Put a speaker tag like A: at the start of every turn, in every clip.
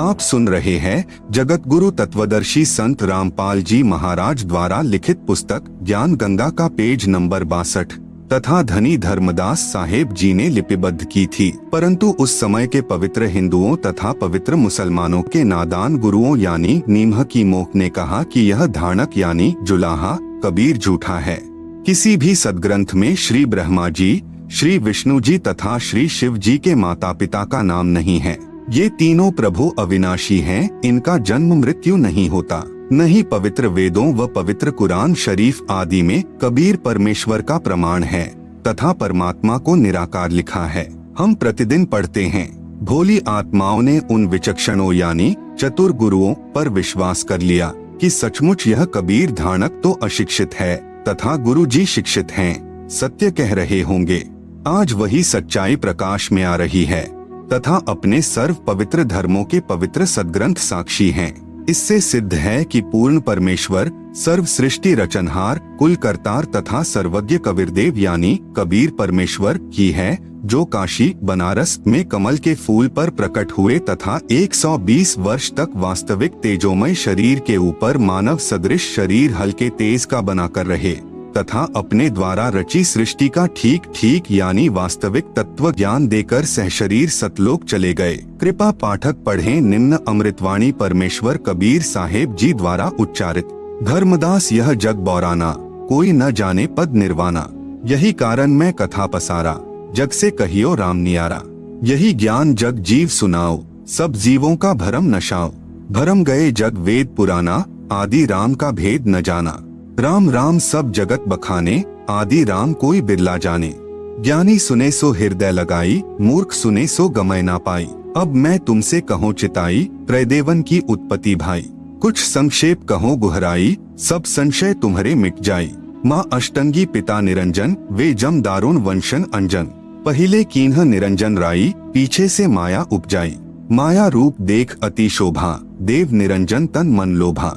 A: आप सुन रहे हैं जगत गुरु तत्वदर्शी संत रामपाल जी महाराज द्वारा लिखित पुस्तक ज्ञान गंगा का पेज नंबर 62 तथा धनी धर्मदास साहेब जी ने लिपिबद्ध की थी। परंतु उस समय के पवित्र हिंदुओं तथा पवित्र मुसलमानों के नादान गुरुओं यानी नीमह की मोख ने कहा कि यह धारणक यानी जुलाहा कबीर झूठा है। किसी भी सदग्रंथ में श्री ब्रह्मा जी, श्री विष्णु जी तथा श्री शिव जी के माता पिता का नाम नहीं है। ये तीनों प्रभु अविनाशी हैं, इनका जन्म मृत्यु नहीं होता। नहीं पवित्र वेदों व पवित्र कुरान शरीफ आदि में कबीर परमेश्वर का प्रमाण है तथा परमात्मा को निराकार लिखा है। हम प्रतिदिन पढ़ते हैं। भोली आत्माओं ने उन विचक्षणों यानी चतुर गुरुओं पर विश्वास कर लिया कि सचमुच यह कबीर धारणक तो अशिक्षित है तथा गुरु जी शिक्षित हैं, सत्य कह रहे होंगे। आज वही सच्चाई प्रकाश में आ रही है तथा अपने सर्व पवित्र धर्मों के पवित्र सदग्रंथ साक्षी हैं। इससे सिद्ध है कि पूर्ण परमेश्वर सर्व सृष्टि रचनहार कुल करतार तथा सर्वज्ञ कबीरदेव यानी कबीर परमेश्वर ही है, जो काशी बनारस में कमल के फूल पर प्रकट हुए तथा 120 वर्ष तक वास्तविक तेजोमय शरीर के ऊपर मानव सदृश शरीर हल्के तेज का बनाकर रहे तथा अपने द्वारा रची सृष्टि का ठीक ठीक यानी वास्तविक तत्व ज्ञान देकर सहशरीर सतलोक चले गए। कृपा पाठक पढ़ें निम्न अमृतवाणी परमेश्वर कबीर साहेब जी द्वारा उच्चारित। धर्मदास यह जग बौराना, कोई न जाने पद निर्वाणा। यही कारण मैं कथा पसारा, जग से कहियो राम नियारा। यही ज्ञान जग जीव सुनाओ, सब जीवों का भरम नशाओ। भरम गए जग वेद पुराना, आदि राम का भेद न जाना। राम राम सब जगत बखाने, आदि राम कोई बिरला जाने। ज्ञानी सुने सो हृदय लगाई, मूर्ख सुने सो गमय ना पाई। अब मैं तुमसे कहूँ चिताई, त्रयदेवन की उत्पत्ति भाई। कुछ संक्षेप कहो गुहराई, सब संशय तुम्हारे मिट जाई। माँ अष्टंगी पिता निरंजन, वे जम दारुण वंशन अंजन। पहिले कीन्ह निरंजन राई, पीछे से माया उपजाई। माया रूप देख अति शोभा, देव निरंजन तन मन लोभा।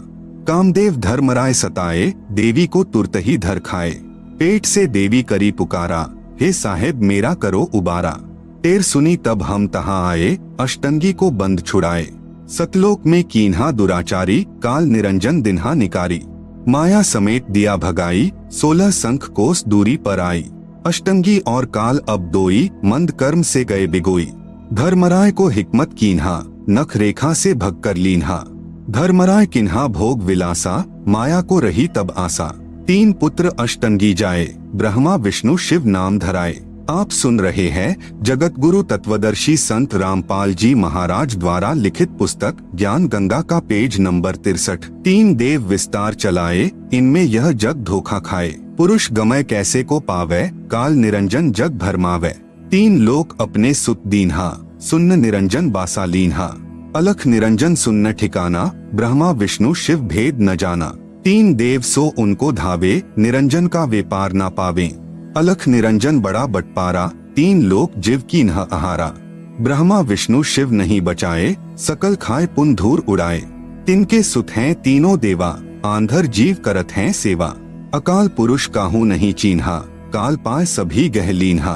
A: कामदेव धर्मराय सताए, देवी को तुरत ही धर खाए। पेट से देवी करी पुकारा, हे साहेब मेरा करो उबारा। टेर सुनी तब हम तहाँ आए, अष्टंगी को बंद छुड़ाए। सतलोक में कीन्हा दुराचारी, काल निरंजन दिन्हा निकारी। माया समेत दिया भगाई, 16 शंख कोस दूरी पर आई। अष्टंगी और काल अब दोई, मंद कर्म से गए बिगोई। धर्मराय को हिकमत कीन्हा, नख रेखा से भग कर लीन्हा। धर्मराय किन्हा भोग विलासा, माया को रही तब आशा। 3 पुत्र अष्टंगी जाए, ब्रह्मा विष्णु शिव नाम धराए। आप सुन रहे हैं जगत गुरु तत्वदर्शी संत रामपाल जी महाराज द्वारा लिखित पुस्तक ज्ञान गंगा का पेज नंबर 63। 3 देव विस्तार चलाए, इनमें यह जग धोखा खाए। पुरुष गमय कैसे को पावे, काल निरंजन जग भरमावे। 3 लोक अपने सुत दीन्हा, सुन्न निरंजन बासा लीन्हा। अलख निरंजन सुन्न ठिकाना, ब्रह्मा विष्णु शिव भेद न जाना। 3 देव सो उनको धावे, निरंजन का व्यापार ना पावे। अलख निरंजन बड़ा बटपारा, 3 लोक जीव की न आहारा। ब्रह्मा विष्णु शिव नहीं बचाए, सकल खाए पुन धूर उड़ाए। तिनके सुत हैं तीनों देवा, आंधर जीव करत हैं सेवा। अकाल पुरुष काहू नहीं चीन्हा, काल पाए सभी गह लीन्हा।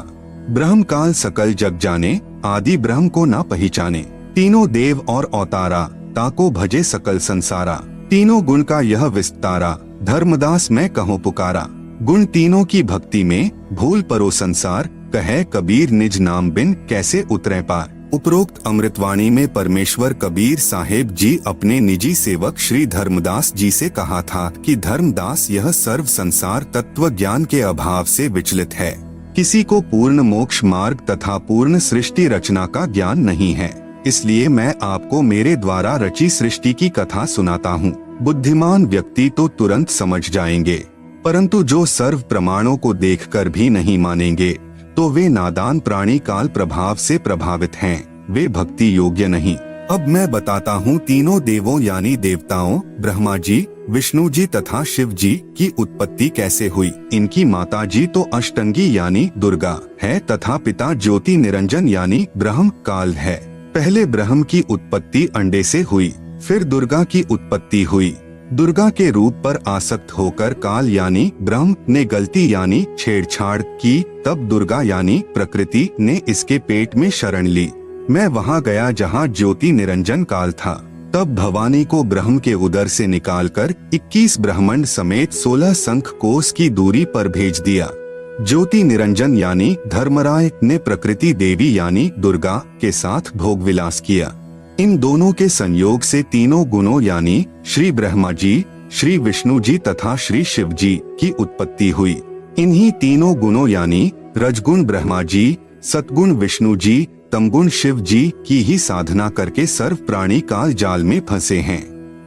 A: ब्रह्म काल सकल जग जाने, आदि ब्रह्म को ना पहचाने। तीनों देव और अवतारा, ताको भजे सकल संसारा। तीनों गुण का यह विस्तारा, धर्मदास मैं कहूँ पुकारा। गुण तीनों की भक्ति में, भूल परो संसार। कहे कबीर निज नाम बिन, कैसे उतरे पार। उपरोक्त अमृतवाणी में परमेश्वर कबीर साहेब जी अपने निजी सेवक श्री धर्मदास जी से कहा था कि धर्मदास यह सर्व संसार तत्व ज्ञान के अभाव से विचलित है। किसी को पूर्ण मोक्ष मार्ग तथा पूर्ण सृष्टि रचना का ज्ञान नहीं है, इसलिए मैं आपको मेरे द्वारा रची सृष्टि की कथा सुनाता हूँ। बुद्धिमान व्यक्ति तो तुरंत समझ जाएंगे, परंतु जो सर्व प्रमाणों को देखकर भी नहीं मानेंगे तो वे नादान प्राणी काल प्रभाव से प्रभावित हैं, वे भक्ति योग्य नहीं। अब मैं बताता हूँ तीनों देवों यानी देवताओं ब्रह्मा जी, विष्णु जी तथा शिव जी की उत्पत्ति कैसे हुई। इनकी माता जी तो अष्टंगी यानी दुर्गा है तथा पिता ज्योति निरंजन यानी ब्रह्म काल है। पहले ब्रह्म की उत्पत्ति अंडे से हुई, फिर दुर्गा की उत्पत्ति हुई। दुर्गा के रूप पर आसक्त होकर काल यानी ब्रह्म ने गलती यानी छेड़छाड़ की, तब दुर्गा यानी प्रकृति ने इसके पेट में शरण ली। मैं वहां गया जहां ज्योति निरंजन काल था। तब भवानी को ब्रह्म के उदर से निकालकर 21 ब्रह्मांड समेत 16 शंख कोस की दूरी पर भेज दिया। ज्योति निरंजन यानी धर्मराय ने प्रकृति देवी यानी दुर्गा के साथ भोग विलास किया। इन दोनों के संयोग से तीनों गुणों यानी श्री ब्रह्मा जी, श्री विष्णु जी तथा श्री शिव जी की उत्पत्ति हुई। इन्हीं तीनों गुणों यानी रजगुण ब्रह्मा जी, सतगुण विष्णु जी, तमगुण शिव जी की ही साधना करके सर्व प्राणी काल जाल में फंसे हैं।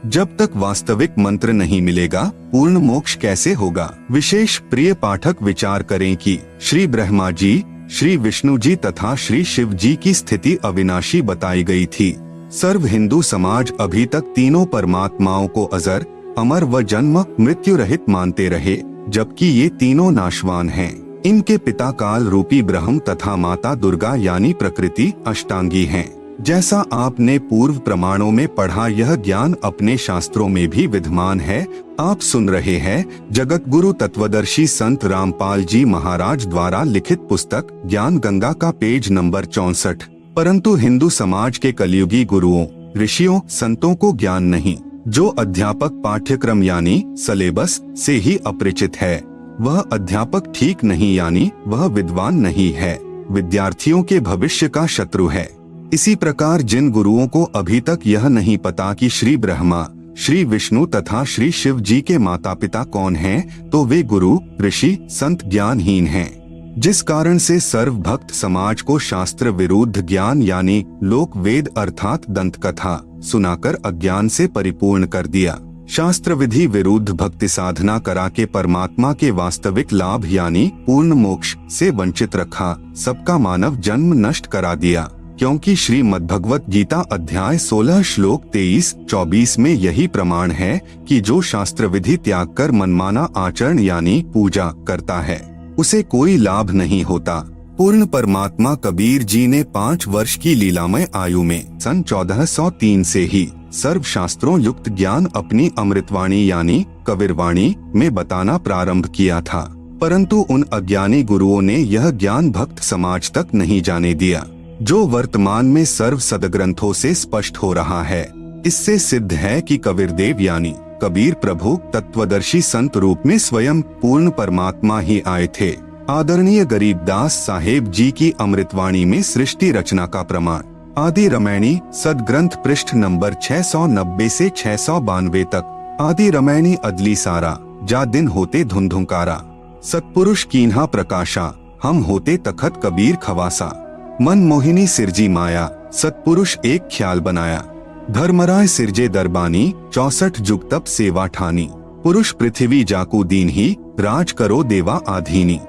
A: जब तक वास्तविक मंत्र नहीं मिलेगा पूर्ण मोक्ष कैसे होगा। विशेष प्रिय पाठक विचार करें कि श्री ब्रह्मा जी, श्री विष्णु जी तथा श्री शिव जी की स्थिति अविनाशी बताई गई थी। सर्व हिंदू समाज अभी तक तीनों परमात्माओं को अजर, अमर व जन्म मृत्यु रहित मानते रहे, जबकि ये तीनों नाशवान हैं। इनके पिता काल रूपी ब्रह्म तथा माता दुर्गा यानी प्रकृति अष्टांगी हैं। जैसा आपने पूर्व प्रमाणों में पढ़ा, यह ज्ञान अपने शास्त्रों में भी विद्यमान है। आप सुन रहे हैं जगत गुरु तत्वदर्शी संत रामपाल जी महाराज द्वारा लिखित पुस्तक ज्ञान गंगा का पेज नंबर 64। परंतु हिंदू समाज के कलयुगी गुरुओं, ऋषियों, संतों को ज्ञान नहीं। जो अध्यापक पाठ्यक्रम यानी सिलेबस से ही अपरिचित है, वह अध्यापक ठीक नहीं यानी वह विद्वान नहीं है, विद्यार्थियों के भविष्य का शत्रु है। इसी प्रकार जिन गुरुओं को अभी तक यह नहीं पता कि श्री ब्रह्मा, श्री विष्णु तथा श्री शिव जी के माता पिता कौन हैं, तो वे गुरु, ऋषि, संत ज्ञानहीन हैं। जिस कारण से सर्व भक्त समाज को शास्त्र विरुद्ध ज्ञान यानी लोक वेद अर्थात दंत कथा सुनाकर अज्ञान से परिपूर्ण कर दिया। शास्त्र विधि विरुद्ध भक्ति साधना करा के परमात्मा के वास्तविक लाभ यानी पूर्ण मोक्ष से वंचित रखा। सबका मानव जन्म नष्ट करा दिया, क्योंकि श्रीमद् भगवत गीता अध्याय 16 श्लोक 23-24 में यही प्रमाण है कि जो शास्त्र विधि त्याग कर मनमाना आचरण यानी पूजा करता है, उसे कोई लाभ नहीं होता। पूर्ण परमात्मा कबीर जी ने 5 वर्ष की लीलामय आयु में सन 1403 से ही सर्व शास्त्रों युक्त ज्ञान अपनी अमृतवाणी यानी कबीरवाणी में बताना प्रारंभ किया था। परंतु उन अज्ञानी गुरुओं ने यह ज्ञान भक्त समाज तक नहीं जाने दिया, जो वर्तमान में सर्व सदग्रंथों से स्पष्ट हो रहा है। इससे सिद्ध है कि कबीरदेव यानी कबीर प्रभु तत्वदर्शी संत रूप में स्वयं पूर्ण परमात्मा ही आए थे। आदरणीय गरीबदास साहेब जी की अमृतवाणी में सृष्टि रचना का प्रमाण आदि रामायणी सदग्रंथ पृष्ठ नंबर 690 से 692 तक। आदि रामायणी अदली सारा, जा दिन होते धुंधुकारा, सतपुरुष कीन्हा प्रकाशा, हम होते तखत कबीर खवासा। मन मोहिनी सिरजी माया, सतपुरुष एक ख्याल बनाया। धर्मराय सिरजे दरबानी, 64 जुग तप सेवा ठानी। पुरुष पृथ्वी जाकू दीन ही, राज करो देवा आधीनी।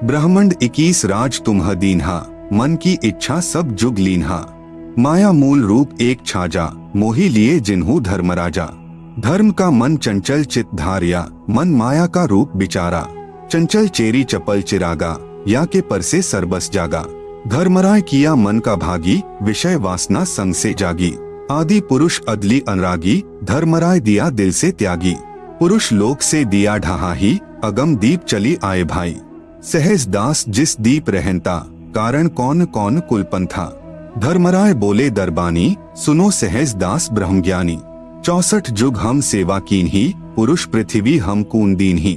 A: ब्रह्मंड 21 राज तुम्ह दीन्हा, मन की इच्छा सब जुग लीन्हा। माया मूल रूप एक छाजा, मोही लिए जिन्हू धर्मराजा। धर्म का मन चंचल चित धारिया, मन माया का रूप बिचारा। चंचल चेरी चपल चिरागा, या के पर से सरबस जागा। धर्मराय किया मन का भागी, विषय वासना संग से जागी। आदि पुरुष अदली अनुरागी, धर्मराय दिया दिल से त्यागी। पुरुष लोक से दिया ढहा ही, अगम दीप चली आए भाई। सहज दास जिस दीप रहनता, कारण कौन कौन कुलपंथा। धर्मराय बोले दरबानी, सुनो सहज दास ब्रह्मज्ञानी। 64 जुग हम सेवा कीन ही, पुरुष पृथ्वी हम कून दीन ही।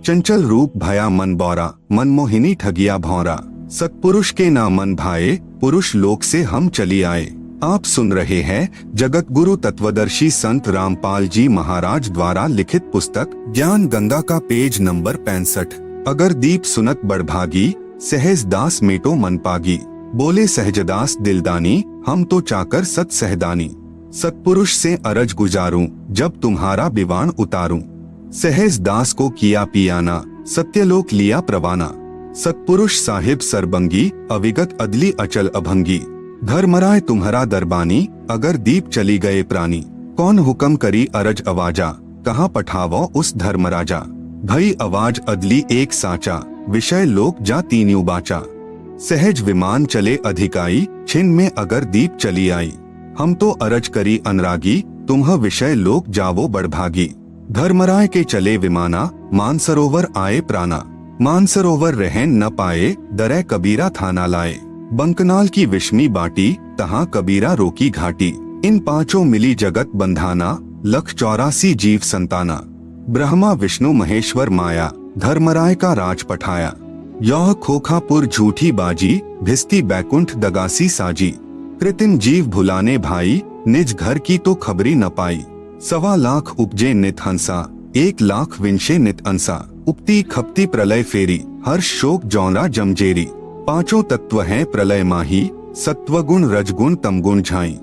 A: चंचल रूप भया मन बौरा, मन मोहिनी ठगिया भौरा। सतपुरुष के ना मन भाए, पुरुष लोक से हम चली आए। आप सुन रहे हैं जगत गुरु तत्वदर्शी संत रामपाल जी महाराज द्वारा लिखित पुस्तक ज्ञान गंगा का पेज नंबर 65। अगर दीप सुनत बड़भागी, सहज दास मेटो मन पागी। बोले सहजदास दिलदानी, हम तो चाकर सत सहदानी। सतपुरुष से अरज गुजारूं, जब तुम्हारा बिवान उतारूं। सहज दास को किया पियाना, सत्यलोक लिया प्रवाना। सतपुरुष साहिब सरबंगी, अविगत अदली अचल अभंगी। धर्मराय तुम्हारा दरबानी, अगर दीप चली गए प्राणी। कौन हुक्म करी अरज अवाजा, कहाँ पठावो उस धर्मराजा। भई आवाज अदली एक साचा, विषय लोक जा तीन्यू बाचा। सहज विमान चले अधिकाई, छिन में अगर दीप चली आई। हम तो अरज करी अनुरागी, तुम्ह विषय लोक जावो बड़भागी। धर्मराय के चले विमाना, मानसरोवर आए प्राणा। मानसरोवर रहन न पाए, दरै कबीरा थाना लाए। बंकनाल की विषमी बाटी, तहाँ कबीरा रोकी घाटी। इन पांचों मिली जगत बंधाना, लख 84 जीव संताना। ब्रह्मा विष्णु महेश्वर माया, धर्मराय का राज पठाया। यह खोखापुर झूठी बाजी, भिस्ती बैकुंठ दगासी साजी। कृत्रिम जीव भुलाने भाई, निज घर की तो खबरी न पाई। 1.25 लाख उपजे नित हंसा, 1 लाख विंशे नित अंसा। उपती खपती प्रलय फेरी, हर्ष शोक जौरा जमजेरी। पांचों तत्व हैं प्रलय माही, सत्वगुण रजगुण तमगुण झाई।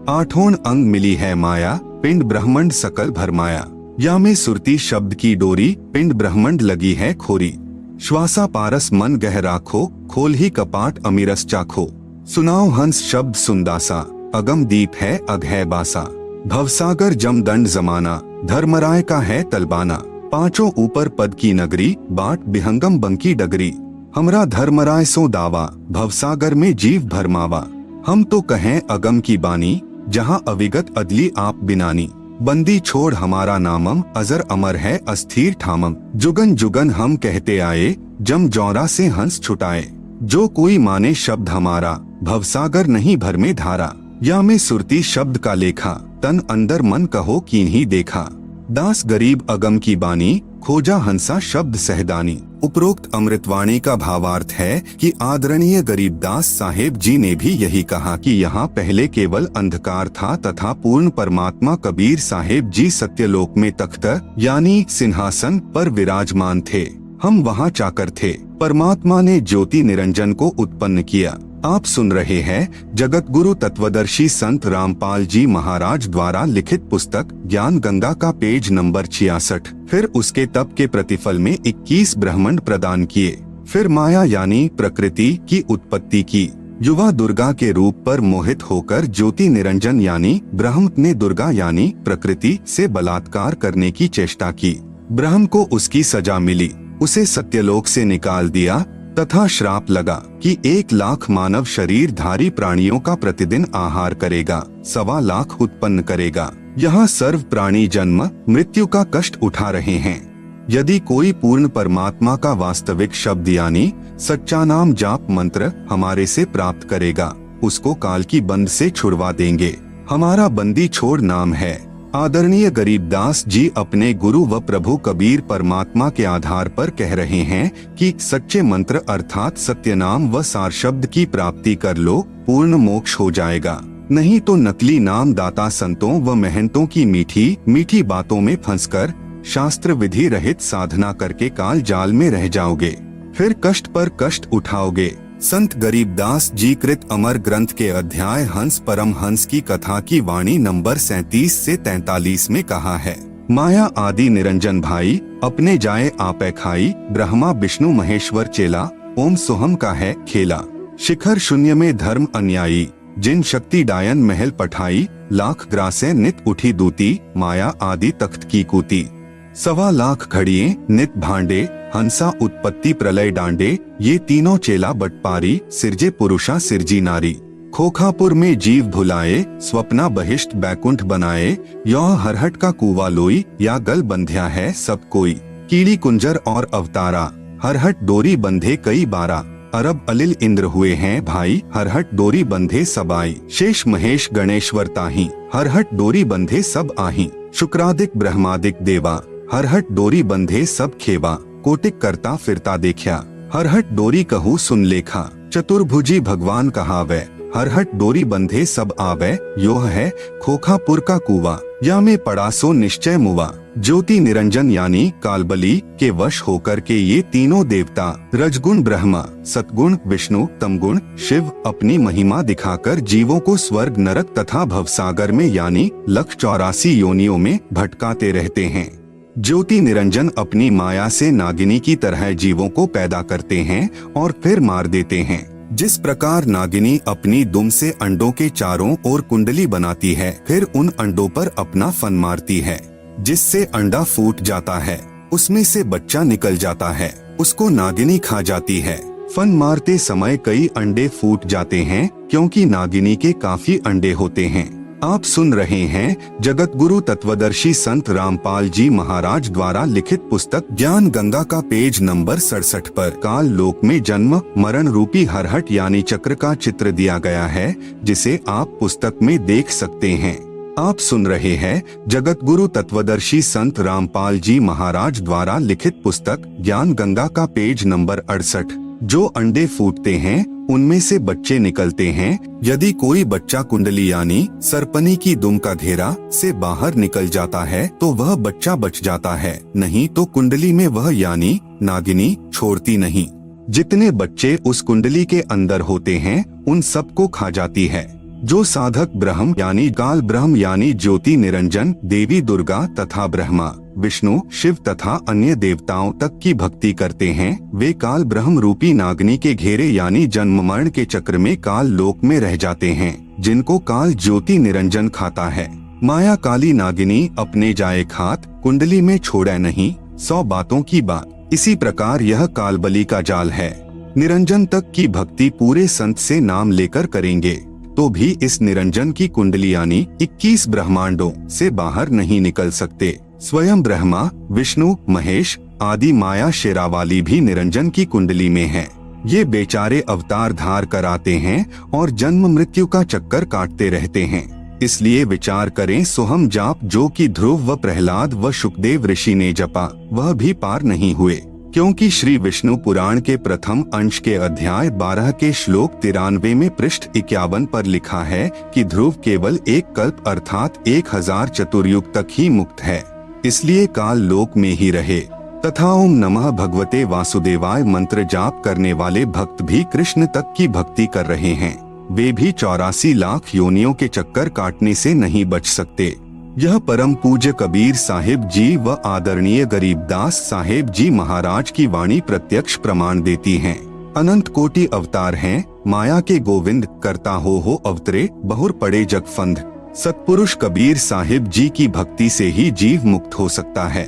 A: 8 अंग मिली है माया, पिंड ब्रह्मंड सकल भरमाया। या में सुरती शब्द की डोरी, पिंड ब्रह्मंड लगी है खोरी। श्वासा पारस मन गह राखो, खोल ही कपाट अमीरस चाखो। सुनाओ हंस शब्द सुंदासा, अगम दीप है अग है बासा। भवसागर जम दंड जमाना, धर्मराय का है तलबाना। पांचों ऊपर पद की नगरी, बाट बिहंगम बंकी डगरी। हमरा धर्मराय सो दावा, भवसागर में जीव भरमावा। हम तो कहें अगम की बानी, जहाँ अविगत अदली आप बिनानी। बंदी छोड़ हमारा नामम, अजर अमर है अस्थिर ठामम। जुगन जुगन हम कहते आए, जम जौरा से हंस छुटाए। जो कोई माने शब्द हमारा, भवसागर नहीं भर में धारा। या में सुरती शब्द का लेखा, तन अंदर मन कहो कीन्ही देखा। दास गरीब अगम की बानी, खोजा हंसा शब्द सहदानी। उपरोक्त अमृतवाणी का भावार्थ है कि आदरणीय गरीबदास साहेब जी ने भी यही कहा कि यहाँ पहले केवल अंधकार था तथा पूर्ण परमात्मा कबीर साहेब जी सत्यलोक में तख्त यानी सिंहासन पर विराजमान थे। हम वहाँ चाकर थे। परमात्मा ने ज्योति निरंजन को उत्पन्न किया। आप सुन रहे हैं जगत गुरु तत्वदर्शी संत रामपाल जी महाराज द्वारा लिखित पुस्तक ज्ञान गंगा का पेज नंबर 66। फिर उसके तप के प्रतिफल में 21 ब्रह्मांड प्रदान किए। फिर माया यानी प्रकृति की उत्पत्ति की। युवा दुर्गा के रूप पर मोहित होकर ज्योति निरंजन यानी ब्रह्म ने दुर्गा यानी प्रकृति से बलात्कार करने की चेष्टा की। ब्रह्म को उसकी सजा मिली, उसे सत्यलोक से निकाल दिया तथा श्राप लगा कि 1 लाख मानव शरीरधारी प्राणियों का प्रतिदिन आहार करेगा, 1.25 लाख उत्पन्न करेगा। यहाँ सर्व प्राणी जन्म मृत्यु का कष्ट उठा रहे हैं। यदि कोई पूर्ण परमात्मा का वास्तविक शब्द यानी सच्चा नाम जाप मंत्र हमारे से प्राप्त करेगा, उसको काल की बंद से छुड़वा देंगे। हमारा बंदी छोड़ नाम है। आदरणीय गरीबदास जी अपने गुरु व प्रभु कबीर परमात्मा के आधार पर कह रहे हैं कि सच्चे मंत्र अर्थात सत्य नाम व सार शब्द की प्राप्ति कर लो, पूर्ण मोक्ष हो जाएगा। नहीं तो नकली नाम दाता संतों व महंतों की मीठी मीठी बातों में फंसकर शास्त्र विधि रहित साधना करके काल जाल में रह जाओगे, फिर कष्ट पर कष्ट उठाओगे। संत गरीबदास जी कृत अमर ग्रंथ के अध्याय हंस परम हंस की कथा की वाणी नंबर 37 से 43 में कहा है, माया आदि निरंजन भाई अपने जाए आपे खाई। ब्रह्मा विष्णु महेश्वर चेला, ओम सोहम का है खेला। शिखर शून्य में धर्म अन्यायी, जिन शक्ति डायन महल पठाई। लाख ग्रासे नित उठी दूती, माया आदि तख्त की कूती। 1.25 लाख घड़िए नित भांडे, हंसा उत्पत्ति प्रलय डांडे। ये तीनों चेला बटपारी, सिरजे पुरुषा सिरजी नारी। खोखापुर में जीव भुलाए, स्वप्ना बहिष्ट बैकुंठ बनाए। यह हरहट का कुआ लोई, या गल बंध्या है सब कोई। कीड़ी कुंजर और अवतारा, हरहट डोरी बंधे कई बारा। अरब अलिल इंद्र हुए हैं भाई, हरहट डोरी बंधे सब आई। शेष महेश गणेश्वर ताही, हरहट डोरी बंधे सब आही। शुक्रादिक ब्रह्मादिक देवा, हरहट डोरी बंधे सब खेवा। कोटिक करता फिरता देखा, हरहट डोरी कहू सुन लेखा। चतुर्भुजी भगवान कहावे, हरहट डोरी बंधे सब आवे। योह है खोखापुर का कुआ, या में पड़ा सो निश्चय मुआ। ज्योति निरंजन यानी कालबली के वश होकर के ये तीनों देवता रजगुण ब्रह्मा, सतगुण विष्णु, तमगुण शिव अपनी महिमा दिखाकर जीवों को स्वर्ग नरक तथा भवसागर में यानी लख 84 योनियों में भटकाते रहते हैं। ज्योति निरंजन अपनी माया से नागिनी की तरह जीवों को पैदा करते हैं और फिर मार देते हैं। जिस प्रकार नागिनी अपनी दुम से अंडों के चारों ओर कुंडली बनाती है, फिर उन अंडों पर अपना फन मारती है, जिससे अंडा फूट जाता है, उसमें से बच्चा निकल जाता है, उसको नागिनी खा जाती है। फन मारते समय कई अंडे फूट जाते हैं, क्योंकि नागिनी के काफी अंडे होते हैं। आप सुन रहे हैं जगत गुरु तत्वदर्शी संत रामपाल जी महाराज द्वारा लिखित पुस्तक ज्ञान गंगा का पेज नंबर 67 पर काल लोक में जन्म मरण रूपी हरहट यानी चक्र का चित्र दिया गया है, जिसे आप पुस्तक में देख सकते हैं। आप सुन रहे हैं जगत गुरु तत्वदर्शी संत रामपाल जी महाराज द्वारा लिखित पुस्तक ज्ञान गंगा का पेज नंबर 68। जो अंडे फूटते हैं उनमें से बच्चे निकलते हैं। यदि कोई बच्चा कुंडली यानी सरपनी की दुम का घेरा से बाहर निकल जाता है तो वह बच्चा बच जाता है, नहीं तो कुंडली में वह यानी नागिनी छोड़ती नहीं। जितने बच्चे उस कुंडली के अंदर होते हैं उन सबको खा जाती है। जो साधक ब्रह्म यानी काल ब्रह्म यानी ज्योति निरंजन देवी दुर्गा तथा ब्रह्मा विष्णु शिव तथा अन्य देवताओं तक की भक्ति करते हैं, वे काल ब्रह्म रूपी नागिनी के घेरे यानी जन्म मरण के चक्र में काल लोक में रह जाते हैं, जिनको काल ज्योति निरंजन खाता है। माया काली नागिनी अपने जाए खात कुंडली में छोड़े नहीं 100 बातों की बात। इसी प्रकार यह कालबली का जाल है। निरंजन तक की भक्ति पूरे संत से नाम लेकर करेंगे तो भी इस निरंजन की कुंडली यानी 21 ब्रह्मांडों से बाहर नहीं निकल सकते। स्वयं ब्रह्मा विष्णु महेश आदि माया शेरावाली भी निरंजन की कुंडली में हैं। ये बेचारे अवतार धार कर आते हैं और जन्म मृत्यु का चक्कर काटते रहते हैं। इसलिए विचार करें सोहम जाप जो कि ध्रुव व प्रहलाद व शुकदेव ऋषि ने जपा वह भी पार नहीं हुए, क्योंकि श्री विष्णु पुराण के प्रथम अंश के अध्याय 12 के श्लोक 93 में पृष्ठ 51 पर लिखा है कि ध्रुव केवल एक कल्प अर्थात 1000 चतुर्युग तक ही मुक्त है, इसलिए काल लोक में ही रहे। तथा ओम नमः भगवते वासुदेवाय मंत्र जाप करने वाले भक्त भी कृष्ण तक की भक्ति कर रहे हैं, वे भी 84 लाख योनियों के चक्कर काटने से नहीं बच सकते। यह परम पूज्य कबीर साहिब जी व आदरणीय गरीबदास साहिब जी महाराज की वाणी प्रत्यक्ष प्रमाण देती हैं। अनंत कोटि अवतार हैं, माया के गोविंद करता हो अवतरे बहुर पड़े जगफंद। सतपुरुष कबीर साहिब जी की भक्ति से ही जीव मुक्त हो सकता है।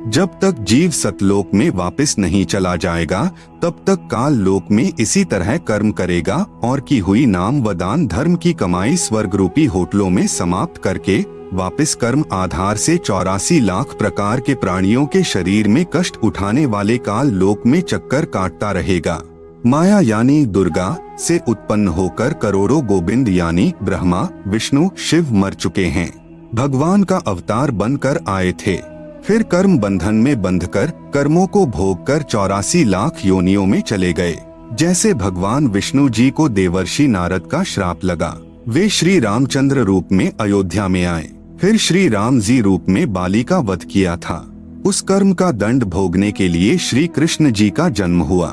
A: जब तक जीव सतलोक में वापस नहीं चला जाएगा तब तक काल लोक में इसी तरह कर्म करेगा और की हुई नाम व दान धर्म की कमाई स्वर्ग रूपी होटलों में समाप्त करके वापस कर्म आधार से 84 लाख प्रकार के प्राणियों के शरीर में कष्ट उठाने वाले काल लोक में चक्कर काटता रहेगा। माया यानी दुर्गा से उत्पन्न होकर करोड़ों गोविंद यानी ब्रह्मा विष्णु शिव मर चुके हैं, भगवान का अवतार बनकर आए थे, फिर कर्म बंधन में बंधकर कर्मों को भोग कर 84 लाख योनियों में चले गए। जैसे भगवान विष्णु जी को देवर्षि नारद का श्राप लगा, वे श्री रामचंद्र रूप में अयोध्या में आए, फिर श्री राम जी रूप में बाली का वध किया था। उस कर्म का दंड भोगने के लिए श्री कृष्ण जी का जन्म हुआ।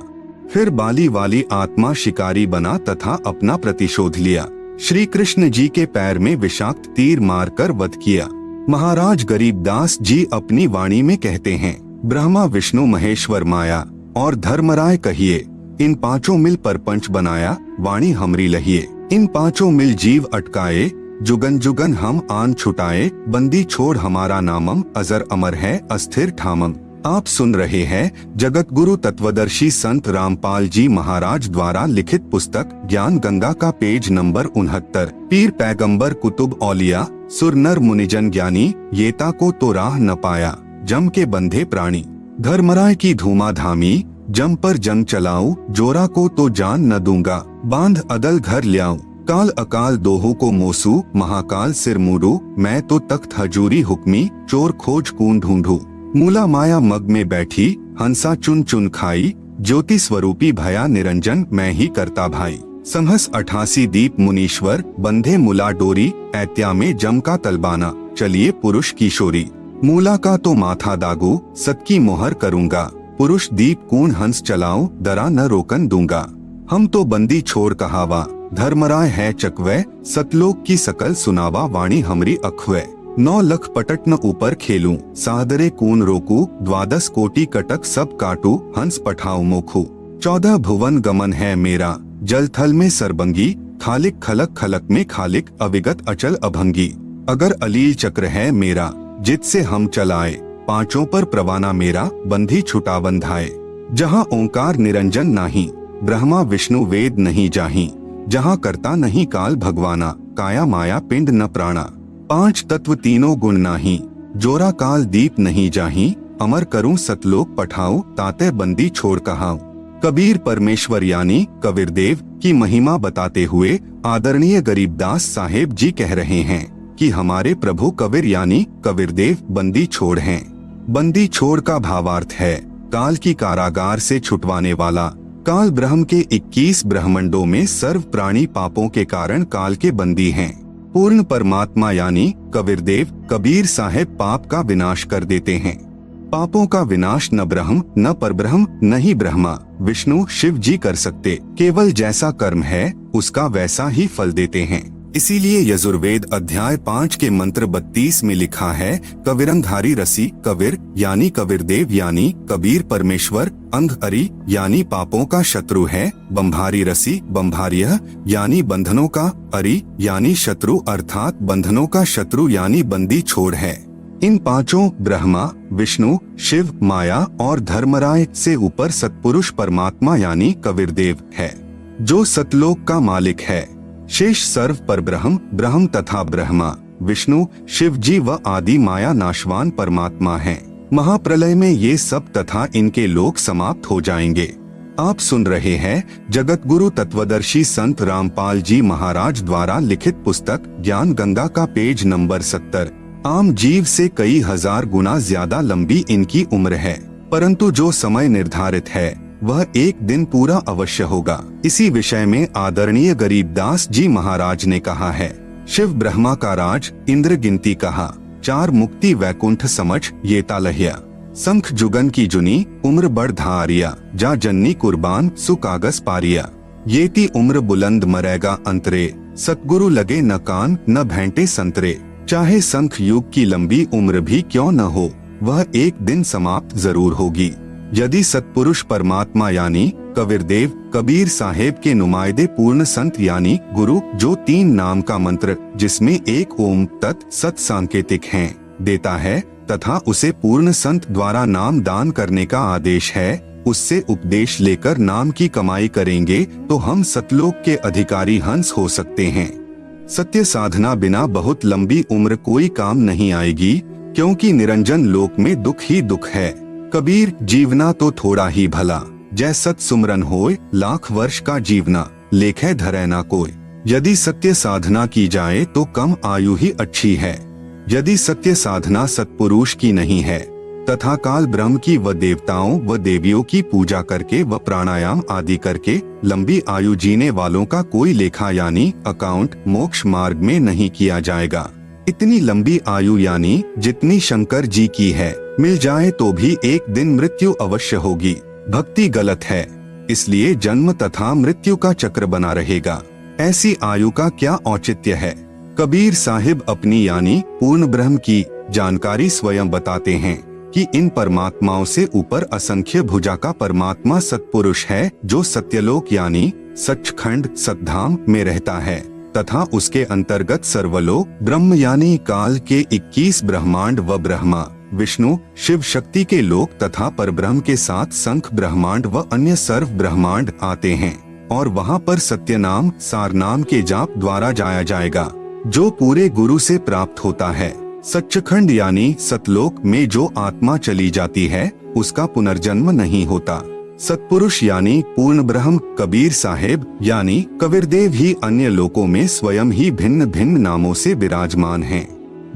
A: फिर बाली वाली आत्मा शिकारी बना तथा अपना प्रतिशोध लिया। श्री कृष्ण जी के पैर में विषाक्त तीर मारकर वध किया। महाराज गरीबदास जी अपनी वाणी में कहते हैं, ब्रह्मा विष्णु महेश्वर माया और धर्मराय कहिए, इन पांचों मिल परपंच बनाया, वाणी हमरी लहिए। इन पांचों मिल जीव अटकाए, जुगन जुगन हम आन छुटाए, बंदी छोड़ हमारा नामम, अजर अमर है अस्थिर ठामम। आप सुन रहे हैं जगत गुरु तत्वदर्शी संत रामपाल जी महाराज द्वारा लिखित पुस्तक ज्ञान गंगा का पेज नंबर 69। पीर पैगंबर कुतुब औलिया सुर नर मुनिजन ज्ञानी, येता को तो राह न पाया, जम के बंधे प्राणी। धर्मराय की धूमा धामी, जम पर जंग चलाऊं, जोरा को तो जान न दूंगा, बांध अदल घर ल्याऊं। काल अकाल दोहों को मोसू, महाकाल सिर मूडू, मैं तो तख्त हजूरी हुक्मी, चोर खोज कून ढूंढू। मूला माया मग में बैठी, हंसा चुन चुन खाई, ज्योति स्वरूपी भया निरंजन मैं ही करता भाई। संहस 88 दीप मुनीश्वर, बंधे मुला डोरी, ऐत्या में जम का तलबाना, चलिए पुरुष किशोरी। मूला का तो माथा दागू, सत की मोहर करूंगा, पुरुष दीप कून हंस चलाऊं, दरा न रोकन दूंगा। हम तो बंदी छोड़ कहावा, धर्मराय है चकवे, सतलोक की सकल सुनावा, वाणी हमरी अखवे। 9 लख पटट न ऊपर खेलूं, सादरे कून रोकू, 12 कोटि कटक सब काटू, हंस पठाऊ मोखू। 14 भुवन गमन है मेरा, जल थल में सरबंगी, खालिक खलक खलक में खालिक, अविगत अचल अभंगी। अगर अलील चक्र है मेरा, जित से हम चलाए, पांचों पर प्रवाना मेरा, बंधी छुटा बंधाए। जहाँ ओंकार निरंजन नाही, ब्रह्मा विष्णु वेद नहीं जाही, जहाँ करता नहीं काल भगवाना, काया माया पिंड न प्राणा, पांच तत्व तीनों गुण नाही, जोरा काल दीप नहीं जाही, अमर करूं सतलोक पठाऊं, ताते बंदी छोड़ कहाऊं। कबीर परमेश्वर यानी कबीरदेव की महिमा बताते हुए आदरणीय गरीबदास साहेब जी कह रहे हैं कि हमारे प्रभु कबीर यानी कबीरदेव बंदी छोड़ हैं। बंदी छोड़ का भावार्थ है काल की कारागार से छुटवाने वाला। काल ब्रह्म के 21 ब्रह्मंडों में सर्व प्राणी पापों के कारण काल के बंदी हैं। पूर्ण परमात्मा यानी कबीरदेव कबीर साहेब पाप का विनाश कर देते हैं। पापों का विनाश न ब्रह्म न परब्रह्म न ही ब्रह्मा विष्णु शिव जी कर सकते, केवल जैसा कर्म है उसका वैसा ही फल देते हैं। इसीलिए यजुर्वेद अध्याय 5 के मंत्र 32 में लिखा है, कबीरंधारी रसी कबीर यानी कबीरदेव यानी कबीर परमेश्वर, अंग अरि यानी पापों का शत्रु है, बंभारी रसी बंभार्य यानी बंधनों का, अरि यानी शत्रु अर्थात बंधनों का शत्रु यानी बंदी छोड़ है। इन पांचों ब्रह्मा विष्णु शिव माया और धर्मराय से ऊपर सतपुरुष परमात्मा यानी कबीरदेव है, जो सतलोक का मालिक है। शेष सर्व पर ब्रह्म तथा ब्रह्मा विष्णु शिव जी व आदि माया नाशवान परमात्मा हैं। महाप्रलय में ये सब तथा इनके लोक समाप्त हो जाएंगे। आप सुन रहे हैं जगत गुरु तत्वदर्शी संत रामपाल जी महाराज द्वारा लिखित पुस्तक ज्ञान गंगा का पेज नंबर 70। आम जीव से कई हजार गुना ज्यादा लंबी इनकी उम्र है, परंतु जो समय निर्धारित है वह एक दिन पूरा अवश्य होगा। इसी विषय में आदरणीय गरीबदास जी महाराज ने कहा है, शिव ब्रह्मा का राज इंद्र गिनती कहा, चार मुक्ति वैकुंठ समझ ये तालहिया, संख जुगन की जुनी उम्र बढ़ धारिया, जा जन्नी कुर्बान सुकागस पारिया, येती उम्र बुलंद मरेगा अंतरे, सतगुरु लगे न कान न भेंटे संतरे। चाहे संख युग की लंबी उम्र भी क्यों न हो, वह एक दिन समाप्त जरूर होगी। यदि सतपुरुष परमात्मा यानी कबीरदेव कबीर साहेब के नुमाइंदे पूर्ण संत यानी गुरु, जो 3 नाम का मंत्र जिसमें एक ओम तत् सत सांकेतिक हैं देता है तथा उसे पूर्ण संत द्वारा नाम दान करने का आदेश है, उससे उपदेश लेकर नाम की कमाई करेंगे तो हम सतलोक के अधिकारी हंस हो सकते हैं। सत्य साधना बिना बहुत लंबी उम्र कोई काम नहीं आएगी, क्योंकि निरंजन लोक में दुख ही दुख है। कबीर जीवना तो थोड़ा ही भला, जै सत सुमरन होय लाख वर्ष का जीवना, लेखे धरे ना कोई। यदि सत्य साधना की जाए तो कम आयु ही अच्छी है। यदि सत्य साधना सत्पुरुष की नहीं है तथा काल ब्रह्म की व देवताओं व देवियों की पूजा करके व प्राणायाम आदि करके लंबी आयु जीने वालों का कोई लेखा यानी अकाउंट मोक्ष मार्ग में नहीं किया जाएगा। इतनी लंबी आयु यानी जितनी शंकर जी की है मिल जाए तो भी एक दिन मृत्यु अवश्य होगी। भक्ति गलत है, इसलिए जन्म तथा मृत्यु का चक्र बना रहेगा। ऐसी आयु का क्या औचित्य है। कबीर साहिब अपनी यानी पूर्ण ब्रह्म की जानकारी स्वयं बताते हैं कि इन परमात्माओं से ऊपर असंख्य भुजा का परमात्मा सतपुरुष है, जो सत्यलोक यानी सचखंड सतधाम में रहता है तथा उसके अंतर्गत सर्वलोक ब्रह्म यानी काल के 21 ब्रह्मांड व ब्रह्मा विष्णु शिव शक्ति के लोक तथा परब्रह्म के साथ संख ब्रह्मांड व अन्य सर्व ब्रह्मांड आते हैं और वहाँ पर सत्य नाम सार नाम के जाप द्वारा जाया जाएगा, जो पूरे गुरु से प्राप्त होता है। सच्चखंड यानी सतलोक में जो आत्मा चली जाती है उसका पुनर्जन्म नहीं होता। सतपुरुष यानी पूर्ण ब्रह्म कबीर साहेब यानी कबीरदेव ही अन्य लोकों में स्वयं ही भिन्न भिन्न नामों से विराजमान हैं।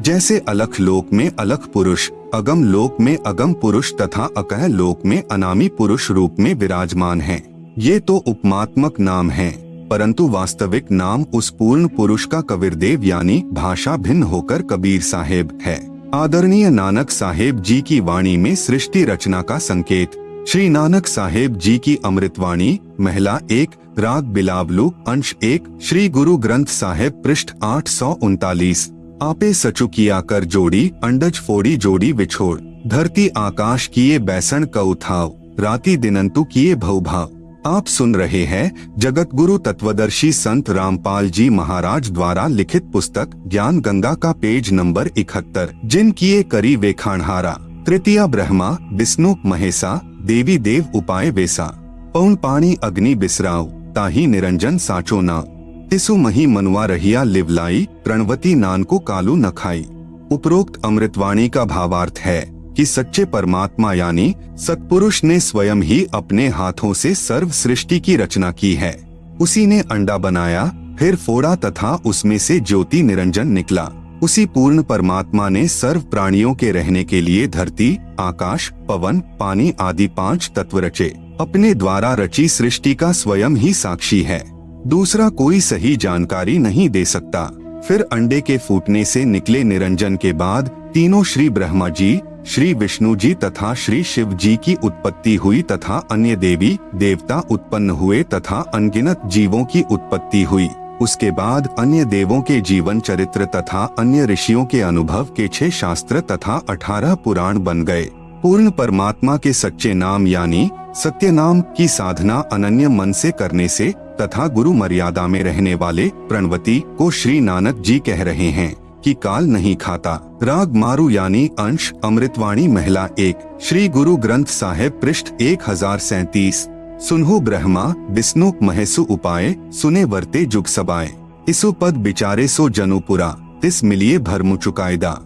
A: जैसे अलख लोक में अलख पुरुष, अगम लोक में अगम पुरुष तथा अकह लोक में अनामी पुरुष रूप में विराजमान हैं। ये तो उपमात्मक नाम हैं, परंतु वास्तविक नाम उस पूर्ण पुरुष का कबीरदेव यानी भाषा भिन्न होकर कबीर साहेब है। आदरणीय नानक साहेब जी की वाणी में सृष्टि रचना का संकेत। श्री नानक साहेब जी की अमृतवाणी महला 1 राग बिलावलू अंश 1 श्री गुरु ग्रंथ साहेब पृष्ठ 839। आपे सचु किया कर जोड़ी अंडज फोड़ी जोड़ी विछोड़, धरती आकाश किए बैसन कऊ थाव, राति दिनंतु किए भव भाव। आप सुन रहे हैं जगत गुरु तत्वदर्शी संत रामपाल जी महाराज द्वारा लिखित पुस्तक ज्ञान गंगा का पेज नंबर 71। जिन किए करी वेखाणहारा, तृतीया ब्रह्मा विष्णु महेसा, देवी देव उपाय वेसा, पौन पाणी अग्नि बिसराव, ताही निरंजन साचो नाव। तिसु मही मनुआ रहिया लिवलाई, प्रणवती नानको कालू न खाई। उपरोक्त अमृतवाणी का भावार्थ है कि सच्चे परमात्मा यानी सत्पुरुष ने स्वयं ही अपने हाथों से सर्व सृष्टि की रचना की है। उसी ने अंडा बनाया, फिर फोड़ा तथा उसमें से ज्योति निरंजन निकला। उसी पूर्ण परमात्मा ने सर्व प्राणियों के रहने के लिए धरती, आकाश, पवन, पानी आदि 5 तत्व रचे। अपने द्वारा रची सृष्टि का स्वयं ही साक्षी है, दूसरा कोई सही जानकारी नहीं दे सकता। फिर अंडे के फूटने से निकले निरंजन के बाद तीनों श्री ब्रह्मा जी, श्री विष्णु जी तथा श्री शिव जी की उत्पत्ति हुई तथा अन्य देवी देवता उत्पन्न हुए तथा अनगिनत जीवों की उत्पत्ति हुई। उसके बाद अन्य देवों के जीवन चरित्र तथा अन्य ऋषियों के अनुभव के 6 शास्त्र तथा 18 पुराण बन गए। पूर्ण परमात्मा के सच्चे नाम यानी सत्य नाम की साधना अनन्य मन से करने से तथा गुरु मर्यादा में रहने वाले प्रणवती को श्री नानक जी कह रहे हैं कि काल नहीं खाता। राग मारू यानी अंश अमृतवाणी महिला 1 श्री गुरु ग्रंथ साहिब पृष्ठ 1037। सुनहु ब्रह्मा विष्णु महेशु उपाय, सुने वर्ते जुग सबाए। इसु पद बिचारे सो जनुपुरा, तिस मिलिए भरमु चुकायदा।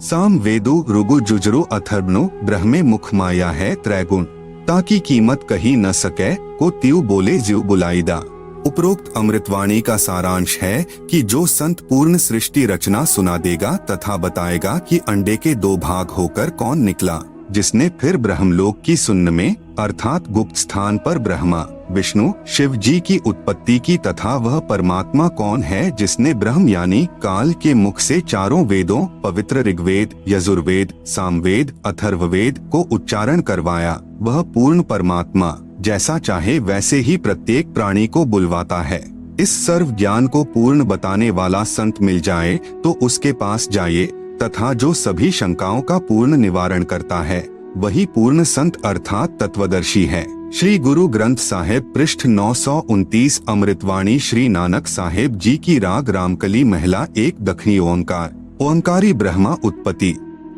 A: साम वेदु रुगु जुजरु अथर्वनु, ब्रह्मे मुख माया है त्रैगुण। ताकि कीमत कही न सके, को त्यू बोले ज्यू बुलाईदा। उपरोक्त अमृतवाणी का सारांश है कि जो संत पूर्ण सृष्टि रचना सुना देगा तथा बताएगा कि अंडे के 2 भाग होकर कौन निकला, जिसने फिर ब्रह्मलोक की सुन्न में अर्थात गुप्त स्थान पर ब्रह्मा विष्णु शिव जी की उत्पत्ति की तथा वह परमात्मा कौन है जिसने ब्रह्म यानी काल के मुख से 4 वेदों पवित्र ऋग्वेद, यजुर्वेद, सामवेद, अथर्ववेद को उच्चारण करवाया, वह पूर्ण परमात्मा जैसा चाहे वैसे ही प्रत्येक प्राणी को बुलवाता है। इस सर्व ज्ञान को पूर्ण बताने वाला संत मिल जाए तो उसके पास जाइए तथा जो सभी शंकाओं का पूर्ण निवारण करता है वही पूर्ण संत अर्थात तत्वदर्शी है। श्री गुरु ग्रंथ साहिब पृष्ठ 929 अमृतवाणी श्री नानक साहिब जी की राग रामकली महिला 1 दखनी ओंकार। ओंकारी ब्रह्मा उत्पत्ति,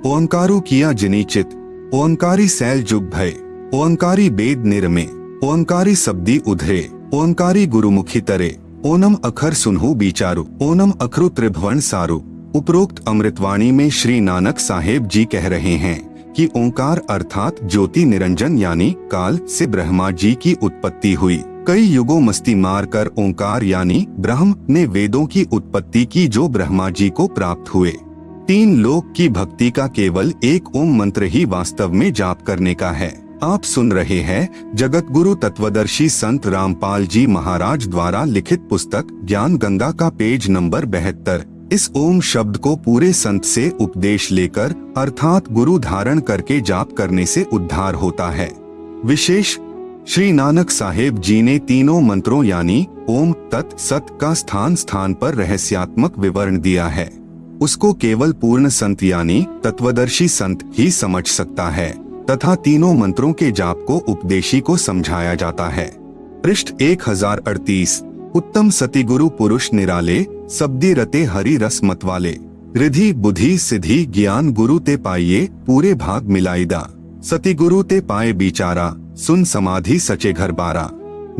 A: ओंकारू किया जिनी चित, ओंकारी सैल जुग भय, ओंकारी बेद निरमे, ओंकारी शब्दी उधरे, ओंकारी गुरुमुखी तरे, ओनम अखर सुनहु बिचारु, ओनम अखरु त्रिभुवन सारु। उपरोक्त अमृतवाणी में श्री नानक साहेब जी कह रहे हैं कि ओंकार अर्थात ज्योति निरंजन यानी काल से ब्रह्मा जी की उत्पत्ति हुई। कई युगों मस्ती मार कर ओंकार यानी ब्रह्म ने वेदों की उत्पत्ति की जो ब्रह्मा जी को प्राप्त हुए। 3 लोक की भक्ति का केवल एक ओम मंत्र ही वास्तव में जाप करने का है। आप सुन रहे हैं जगत गुरु तत्वदर्शी संत रामपाल जी महाराज द्वारा लिखित पुस्तक ज्ञान गंगा का पेज नंबर 72। इस ओम शब्द को पूरे संत से उपदेश लेकर अर्थात गुरु धारण करके जाप करने से उद्धार होता है। विशेष श्री नानक साहेब जी ने तीनों मंत्रों यानी ओम तत् सत का स्थान स्थान पर रहस्यात्मक विवरण दिया है। उसको केवल पूर्ण संत यानी तत्वदर्शी संत ही समझ सकता है तथा तीनों मंत्रों के जाप को उपदेशी को समझाया जाता है। पृष्ठ 1038। उत्तम सतिगुरु पुरुष निराले, शब्दी रते हरि रस मतवाले। रिधि बुद्धि सिद्धि ज्ञान गुरु ते पाइये, पूरे भाग मिलाईदा। सतिगुरु ते पाए बिचारा, सुन समाधि सचे घर बारा।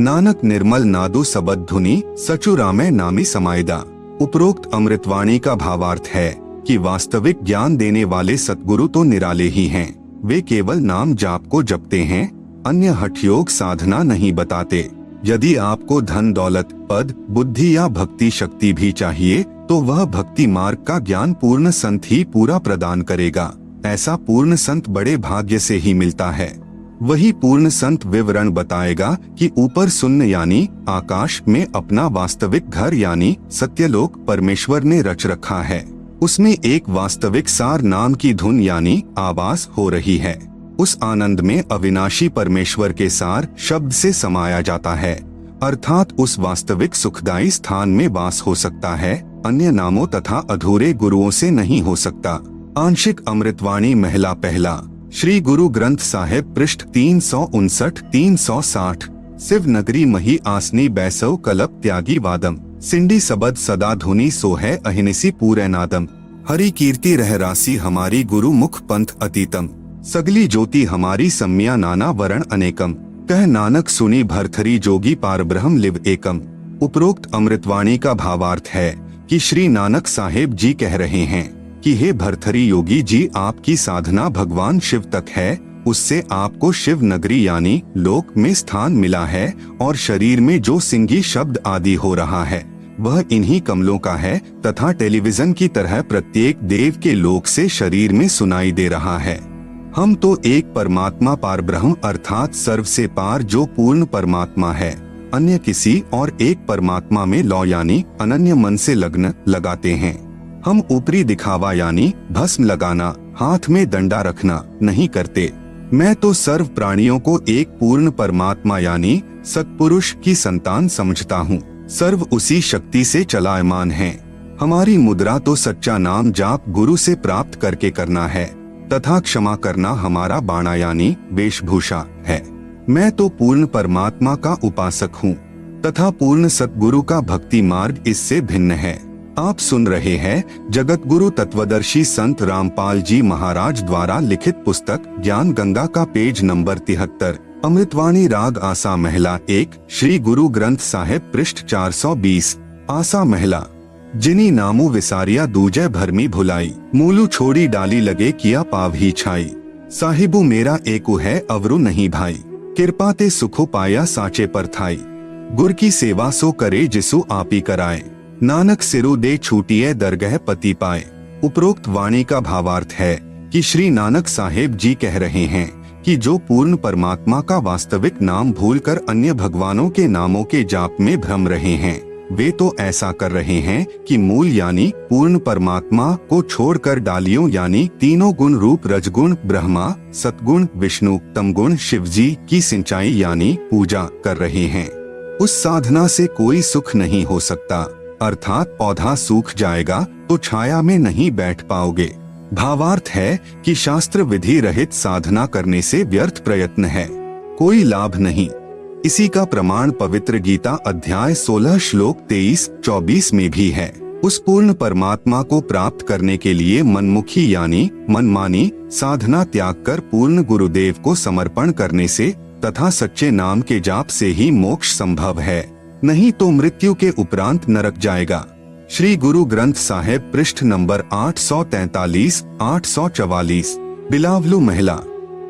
A: नानक निर्मल नादु सबद धुनी, सचु रामे नामी समाइदा। उपरोक्त अमृतवाणी का भावार्थ है कि वास्तविक ज्ञान देने वाले सतगुरु तो निराले ही हैं। वे केवल नाम जाप को जपते हैं, अन्य हठयोग साधना नहीं बताते। यदि आपको धन दौलत पद बुद्धि या भक्ति शक्ति भी चाहिए तो वह भक्ति मार्ग का ज्ञान पूर्ण संत ही पूरा प्रदान करेगा। ऐसा पूर्ण संत बड़े भाग्य से ही मिलता है। वही पूर्ण संत विवरण बताएगा कि ऊपर शून्य यानी आकाश में अपना वास्तविक घर यानी सत्यलोक परमेश्वर ने रच रखा है। उसमें एक वास्तविक सार नाम की धुन यानी आवाज हो रही है। उस आनंद में अविनाशी परमेश्वर के सार शब्द से समाया जाता है, अर्थात उस वास्तविक सुखदायी स्थान में वास हो सकता है, अन्य नामों तथा अधूरे गुरुओं से नहीं हो सकता। आंशिक अमृतवाणी महिला पहला श्री गुरु ग्रंथ साहिब पृष्ठ 359-360। शिव नगरी मही आसनी बैसव कलप त्यागी वादम, सिंडी सबद सदा धुनी सो है अहिनिसी पूरे नादम। हरि कीर्ति रह रासी हमारी गुरु मुख पंथ अतीतम, सगली ज्योति हमारी सम्या नाना वरण अनेकम। कह नानक सुनी भरथरी जोगी पार ब्रह्म लिव एकम। उपरोक्त अमृतवाणी का भावार्थ है कि श्री नानक साहेब जी कह रहे हैं कि हे भरथरी योगी जी, आपकी साधना भगवान शिव तक है, उससे आपको शिव नगरी यानी लोक में स्थान मिला है, और शरीर में जो सिंगी शब्द आदि हो रहा है वह इन्हीं कमलों का है, तथा टेलीविजन की तरह प्रत्येक देव के लोक से शरीर में सुनाई दे रहा है। हम तो एक परमात्मा पार ब्रह्म अर्थात सर्व से पार जो पूर्ण परमात्मा है, अन्य किसी और एक परमात्मा में लौ यानी अनन्य मन से लग्न लगाते हैं। हम ऊपरी दिखावा यानी भस्म लगाना, हाथ में डंडा रखना नहीं करते। मैं तो सर्व प्राणियों को एक पूर्ण परमात्मा यानी सत्पुरुष की संतान समझता हूँ। सर्व उसी शक्ति से चलायमान है। हमारी मुद्रा तो सच्चा नाम जाप गुरु से प्राप्त करके करना है, तथा क्षमा करना हमारा बाणा यानी वेशभूषा है। मैं तो पूर्ण परमात्मा का उपासक हूँ, तथा पूर्ण सतगुरु का भक्ति मार्ग इससे भिन्न है। आप सुन रहे हैं जगत गुरु तत्वदर्शी संत रामपाल जी महाराज द्वारा लिखित पुस्तक ज्ञान गंगा का पेज नंबर 73, अमृतवाणी राग आसा महिला 1, श्री गुरु ग्रंथ साहिब पृष्ठ 420। आसा महिला। जिनी नामू विसारिया दूजे भरमी भुलाई, मूलू छोड़ी डाली लगे किया पाव ही छाई। साहिबू मेरा एकु है अवरु नहीं भाई, कृपा ते सुखो पाया साचे पर थाई। गुर की सेवा सो करे जिसु आपी कराए, नानक सिरु दे छूटिए दरगह पति पाए। उपरोक्त वाणी का भावार्थ है कि श्री नानक साहेब जी कह रहे हैं कि जो पूर्ण परमात्मा का वास्तविक नाम भूलकर अन्य भगवानों के नामों के जाप में भ्रम रहे हैं, वे तो ऐसा कर रहे हैं कि मूल यानी पूर्ण परमात्मा को छोड़कर डालियों यानी तीनों गुण रूप रजगुण ब्रह्मा, सतगुण विष्णु, तमगुण शिवजी की सिंचाई यानी पूजा कर रहे हैं। उस साधना से कोई सुख नहीं हो सकता, अर्थात पौधा सूख जाएगा तो छाया में नहीं बैठ पाओगे। भावार्थ है कि शास्त्र विधि रहित साधना करने से व्यर्थ प्रयत्न है, कोई लाभ नहीं। इसी का प्रमाण पवित्र गीता अध्याय 16 श्लोक 23-24 में भी है। उस पूर्ण परमात्मा को प्राप्त करने के लिए मनमुखी यानी मनमानी साधना त्याग कर पूर्ण गुरुदेव को समर्पण करने से तथा सच्चे नाम के जाप से ही मोक्ष संभव है, नहीं तो मृत्यु के उपरांत नरक जाएगा। श्री गुरु ग्रंथ साहिब पृष्ठ नंबर 843-844। बिलावलू महिला।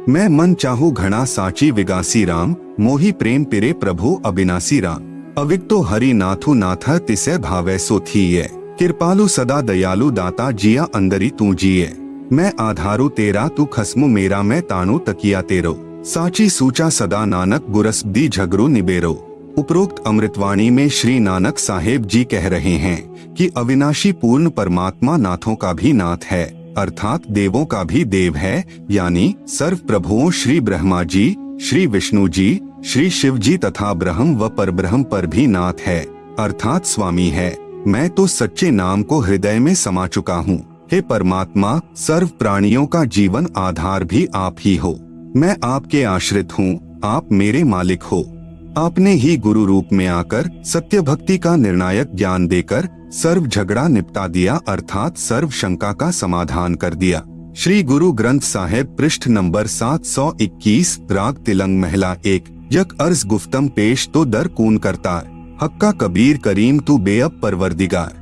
A: मैं मन चाहू घना साची विगासी राम, मोही प्रेम पिरे प्रभु अविनाशी राम। अविक्तो हरि नाथु नाथ तिसे भावे सो थीये, कृपालु सदा दयालु दाता जिया अंदरी तू जिये। मैं आधारू तेरा तू खसमु मेरा, मैं ताणु तकिया तेरो, साची सूचा सदा नानक गुरसब्दी झगरू निबेरो। उपरोक्त अमृतवाणी में श्री नानक साहेब जी कह रहे हैं कि अविनाशी पूर्ण परमात्मा नाथों का भी नाथ है, अर्थात देवों का भी देव है, यानी सर्व प्रभुओं श्री ब्रह्मा जी, श्री विष्णु जी, श्री शिव जी तथा ब्रह्म व परब्रह्म पर भी नाथ है, अर्थात स्वामी है। मैं तो सच्चे नाम को हृदय में समा चुका हूँ। हे परमात्मा, सर्व प्राणियों का जीवन आधार भी आप ही हो। मैं आपके आश्रित हूँ, आप मेरे मालिक हो। आपने ही गुरु रूप में आकर सत्य भक्ति का निर्णायक ज्ञान देकर सर्व झगड़ा निपटा दिया, अर्थात सर्व शंका का समाधान कर दिया। श्री गुरु ग्रंथ साहिब पृष्ठ नंबर 721 राग तिलंग महिला 1। यक अर्ज गुफ्तम पेश तो दर कून करता, हक्का कबीर करीम तू बेअब परवरदिगार।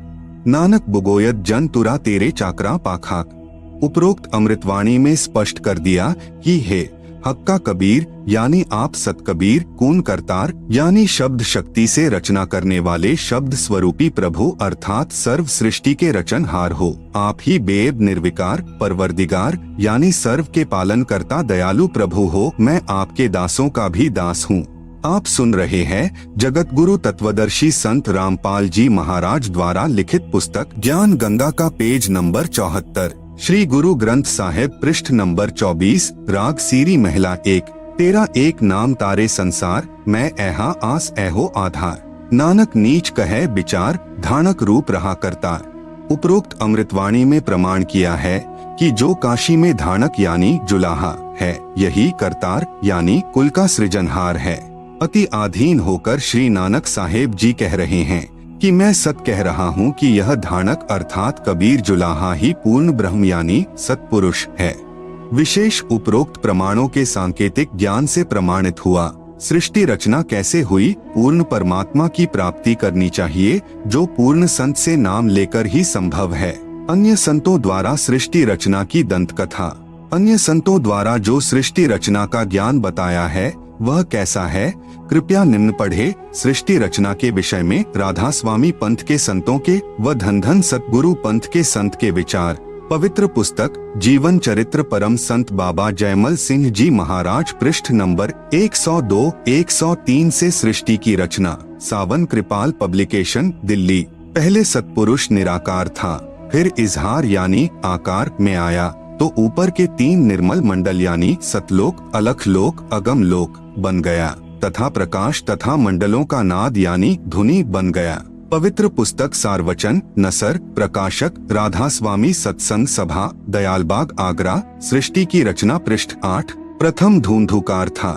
A: नानक बुगोयत जन तुरा तेरे चाकरा पाखाक। उपरोक्त अमृतवाणी में स्पष्ट कर दिया कि हे हक्का कबीर यानी आप सतकबीर, कून करतार यानी शब्द शक्ति से रचना करने वाले शब्द स्वरूपी प्रभु अर्थात सर्व सृष्टि के रचनहार हो। आप ही बेब निर्विकार परवरदिगार यानी सर्व के पालन करता दयालु प्रभु हो। मैं आपके दासों का भी दास हूँ। आप सुन रहे हैं जगत गुरु तत्वदर्शी संत रामपाल जी महाराज द्वारा लिखित पुस्तक ज्ञान गंगा का पेज नंबर 74, श्री गुरु ग्रंथ साहिब पृष्ठ नंबर 24 राग सीरी महिला 1। तेरा एक नाम तारे संसार, मैं ऐहा आस ऐहो आधार। नानक नीच कहे विचार, धानक रूप रहा करतार। उपरोक्त अमृतवाणी में प्रमाण किया है कि जो काशी में धानक यानी जुलाहा है, यही करतार यानी कुल का सृजनहार है। अति आधीन होकर श्री नानक साहेब जी कह रहे हैं कि मैं सत कह रहा हूँ कि यह धानक अर्थात कबीर जुलाहा ही पूर्ण ब्रह्म यानी सत्पुरुष है। विशेष उपरोक्त प्रमाणों के सांकेतिक ज्ञान से प्रमाणित हुआ। सृष्टि रचना कैसे हुई? पूर्ण परमात्मा की प्राप्ति करनी चाहिए, जो पूर्ण संत से नाम लेकर ही संभव है। अन्य संतों द्वारा सृष्टि रचना की दंत कथा। अन्य संतों द्वारा जो सृष्टि रचना का ज्ञान बताया है वह कैसा है? कृपया निम्न पढ़े। सृष्टि रचना के विषय में राधा स्वामी पंथ के संतों के व धन धन सतगुरु पंथ के संत के विचार। पवित्र पुस्तक जीवन चरित्र परम संत बाबा जयमल सिंह जी महाराज, पृष्ठ नंबर 102-103 से सृष्टि की रचना। सावन कृपाल पब्लिकेशन, दिल्ली। पहले सतपुरुष निराकार था, फिर इजहार यानी आकार में आया तो ऊपर के 3 निर्मल मंडल यानी सतलोक, अलखलोक, अगम लोक बन गया तथा प्रकाश तथा मंडलों का नाद यानी धुनी बन गया। पवित्र पुस्तक सारवचन, नसर, प्रकाशक राधा स्वामी सत्संग सभा, दयालबाग, आगरा। सृष्टि की रचना, पृष्ठ 8। प्रथम धूमधुकार था,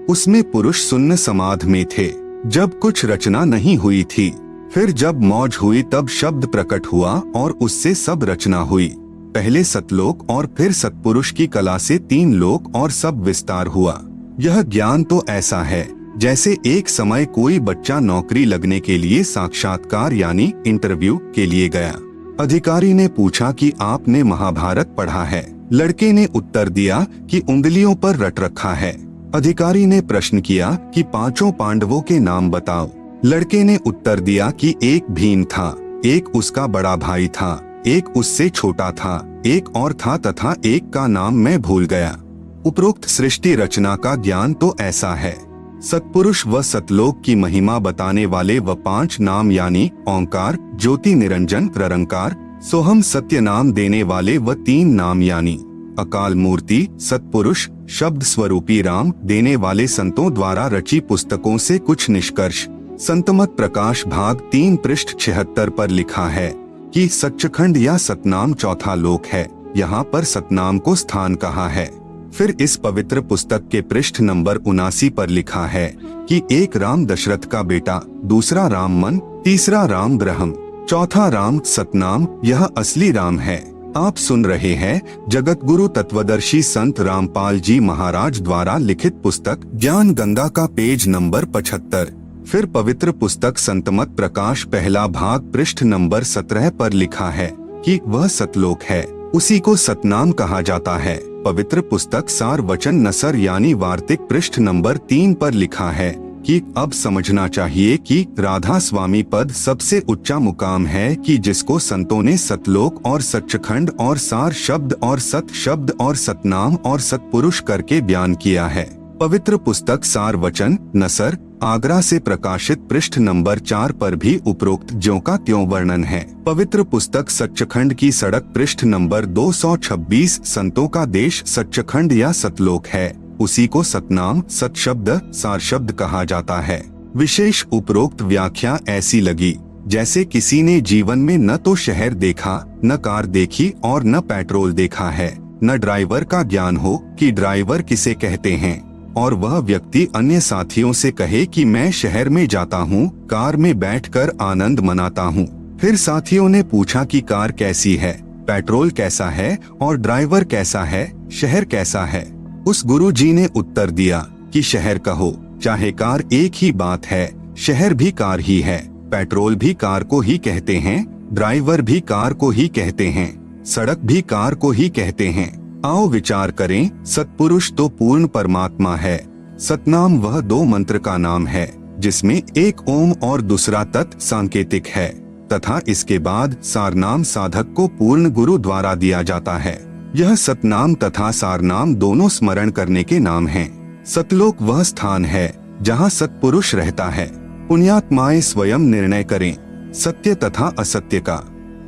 A: उसमें पुरुष शून्य समाध में थे, जब कुछ रचना नहीं हुई थी। फिर जब मौज हुई तब शब्द प्रकट हुआ और उससे सब रचना हुई। पहले सतलोक और फिर सतपुरुष की कला से 3 लोक और सब विस्तार हुआ। यह ज्ञान तो ऐसा है जैसे एक समय कोई बच्चा नौकरी लगने के लिए साक्षात्कार यानी इंटरव्यू के लिए गया। अधिकारी ने पूछा कि आपने महाभारत पढ़ा है? लड़के ने उत्तर दिया कि उंगलियों पर रट रखा है। अधिकारी ने प्रश्न किया कि 5 पांडवों के नाम बताओ। लड़के ने उत्तर दिया कि एक भीम था, एक उसका बड़ा भाई था, एक उससे छोटा था, एक और था तथा एक का नाम मैं भूल गया। उपरोक्त सृष्टि रचना का ज्ञान तो ऐसा है। सतपुरुष व सतलोक की महिमा बताने वाले व 5 नाम यानी ओंकार, ज्योति निरंजन, निरंकार, सोहम सत्य नाम देने वाले व 3 नाम यानी अकाल मूर्ति, सतपुरुष, शब्द स्वरूपी राम देने वाले संतों द्वारा रची पुस्तकों से कुछ निष्कर्ष। संतमत प्रकाश भाग 3 पृष्ठ 76 पर लिखा है कि सच्चखंड या सतनाम चौथा लोक है। यहाँ पर सतनाम को स्थान कहा है। फिर इस पवित्र पुस्तक के पृष्ठ नंबर 79 पर लिखा है कि एक राम दशरथ का बेटा, दूसरा राम मन, तीसरा राम ब्रह्म, चौथा राम सतनाम, यह असली राम है। आप सुन रहे हैं जगत गुरु तत्वदर्शी संत रामपाल जी महाराज द्वारा लिखित पुस्तक ज्ञान गंगा का पेज नंबर 75। फिर पवित्र पुस्तक संतमत प्रकाश पहला भाग पृष्ठ नंबर 17 पर लिखा है कि वह सतलोक है, उसी को सतनाम कहा जाता है। पवित्र पुस्तक सार वचन नसर यानी वार्तिक पृष्ठ नंबर 3 पर लिखा है कि अब समझना चाहिए कि राधा स्वामी पद सबसे ऊंचा मुकाम है कि जिसको संतों ने सतलोक और सच्चखंड और सार शब्द और सत शब्द और सतनाम और सतपुरुष करके बयान किया है। पवित्र पुस्तक सार वचन नसर आगरा से प्रकाशित पृष्ठ नंबर 4 पर भी उपरोक्त ज्यों का त्यों वर्णन है। पवित्र पुस्तक सच्चखंड की सड़क पृष्ठ नंबर 226 संतों का देश सच्चखंड या सतलोक है, उसी को सतनाम, सत शब्द, सार शब्द कहा जाता है। विशेष उपरोक्त व्याख्या ऐसी लगी जैसे किसी ने जीवन में न तो शहर देखा, न कार देखी और न पेट्रोल देखा है, न ड्राइवर का ज्ञान हो कि ड्राइवर किसे कहते हैं, और वह व्यक्ति अन्य साथियों से कहे कि मैं शहर में जाता हूँ, कार में बैठकर आनंद मनाता हूँ। फिर साथियों ने पूछा कि कार कैसी है, पेट्रोल कैसा है और ड्राइवर कैसा है, शहर कैसा है। उस गुरुजी ने उत्तर दिया कि शहर कहो चाहे कार, एक ही बात है, शहर भी कार ही है, पेट्रोल भी कार को ही कहते हैं, ड्राइवर भी कार को ही कहते हैं, सड़क भी कार को ही कहते हैं। आओ विचार करें, सतपुरुष तो पूर्ण परमात्मा है, सतनाम वह 2 मंत्र का नाम है जिसमें एक ओम और दूसरा तत् सांकेतिक है, तथा इसके बाद सारनाम साधक को पूर्ण गुरु द्वारा दिया जाता है। यह सतनाम तथा सारनाम दोनों स्मरण करने के नाम हैं। सतलोक वह स्थान है जहाँ सतपुरुष रहता है। पुण्यात्माएं स्वयं निर्णय करें सत्य तथा असत्य का।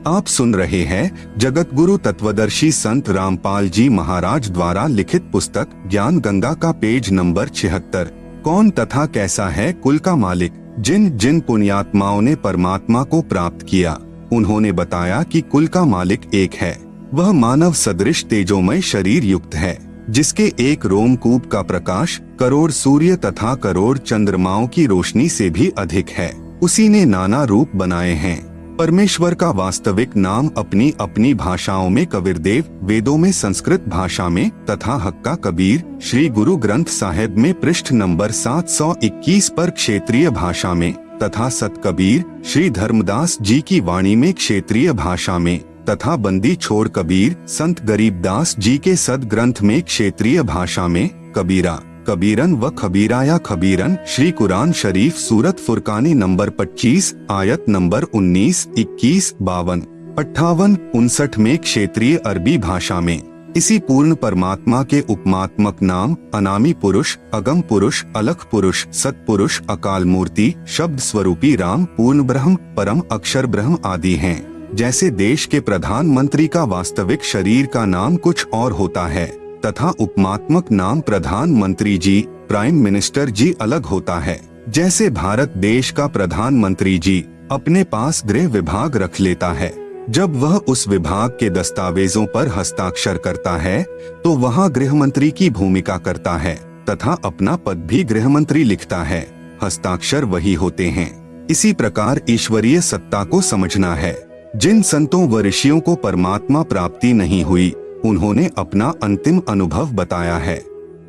A: आप सुन रहे हैं जगत गुरु तत्वदर्शी संत रामपाल जी महाराज द्वारा लिखित पुस्तक ज्ञान गंगा का पेज नंबर 76। कौन तथा कैसा है कुल का मालिक? जिन जिन पुण्यात्माओं ने परमात्मा को प्राप्त किया, उन्होंने बताया कि कुल का मालिक एक है। वह मानव सदृश तेजोमय शरीर युक्त है, जिसके एक रोमकूप का प्रकाश करोड़ सूर्य तथा करोड़ चंद्रमाओं की रोशनी से भी अधिक है। उसी ने नाना रूप बनाए हैं। परमेश्वर का वास्तविक नाम अपनी अपनी भाषाओं में कबीरदेव, वेदों में संस्कृत भाषा में, तथा हक्का कबीर श्री गुरु ग्रंथ साहिब में पृष्ठ नंबर 721 पर क्षेत्रीय भाषा में, तथा सत कबीर श्री धर्मदास जी की वाणी में क्षेत्रीय भाषा में, तथा बंदी छोड़ कबीर संत गरीबदास जी के सद ग्रंथ में क्षेत्रीय भाषा में, कबीरा, कबीरन व खबीराया खबीरन श्री कुरान शरीफ सूरत फुरकानी नंबर 25 आयत नंबर 19, 21, 52, 58, 59 में क्षेत्रीय अरबी भाषा में। इसी पूर्ण परमात्मा के उपमात्मक नाम अनामी पुरुष, अगम पुरुष, अलख पुरुष, सतपुरुष, अकाल मूर्ति, शब्द स्वरूपी राम, पूर्ण ब्रह्म, परम अक्षर ब्रह्म आदि हैं। जैसे देश के प्रधानमंत्री का वास्तविक शरीर का नाम कुछ और होता है तथा उपमात्मक नाम प्रधानमंत्री जी, प्राइम मिनिस्टर जी अलग होता है। जैसे भारत देश का प्रधानमंत्री जी अपने पास गृह विभाग रख लेता है, जब वह उस विभाग के दस्तावेजों पर हस्ताक्षर करता है तो वहाँ गृह मंत्री की भूमिका करता है तथा अपना पद भी गृह मंत्री लिखता है। हस्ताक्षर वही होते हैं। इसी प्रकार ईश्वरीय सत्ता को समझना है। जिन संतों व ऋषियों को परमात्मा प्राप्ति नहीं हुई, उन्होंने अपना अंतिम अनुभव बताया है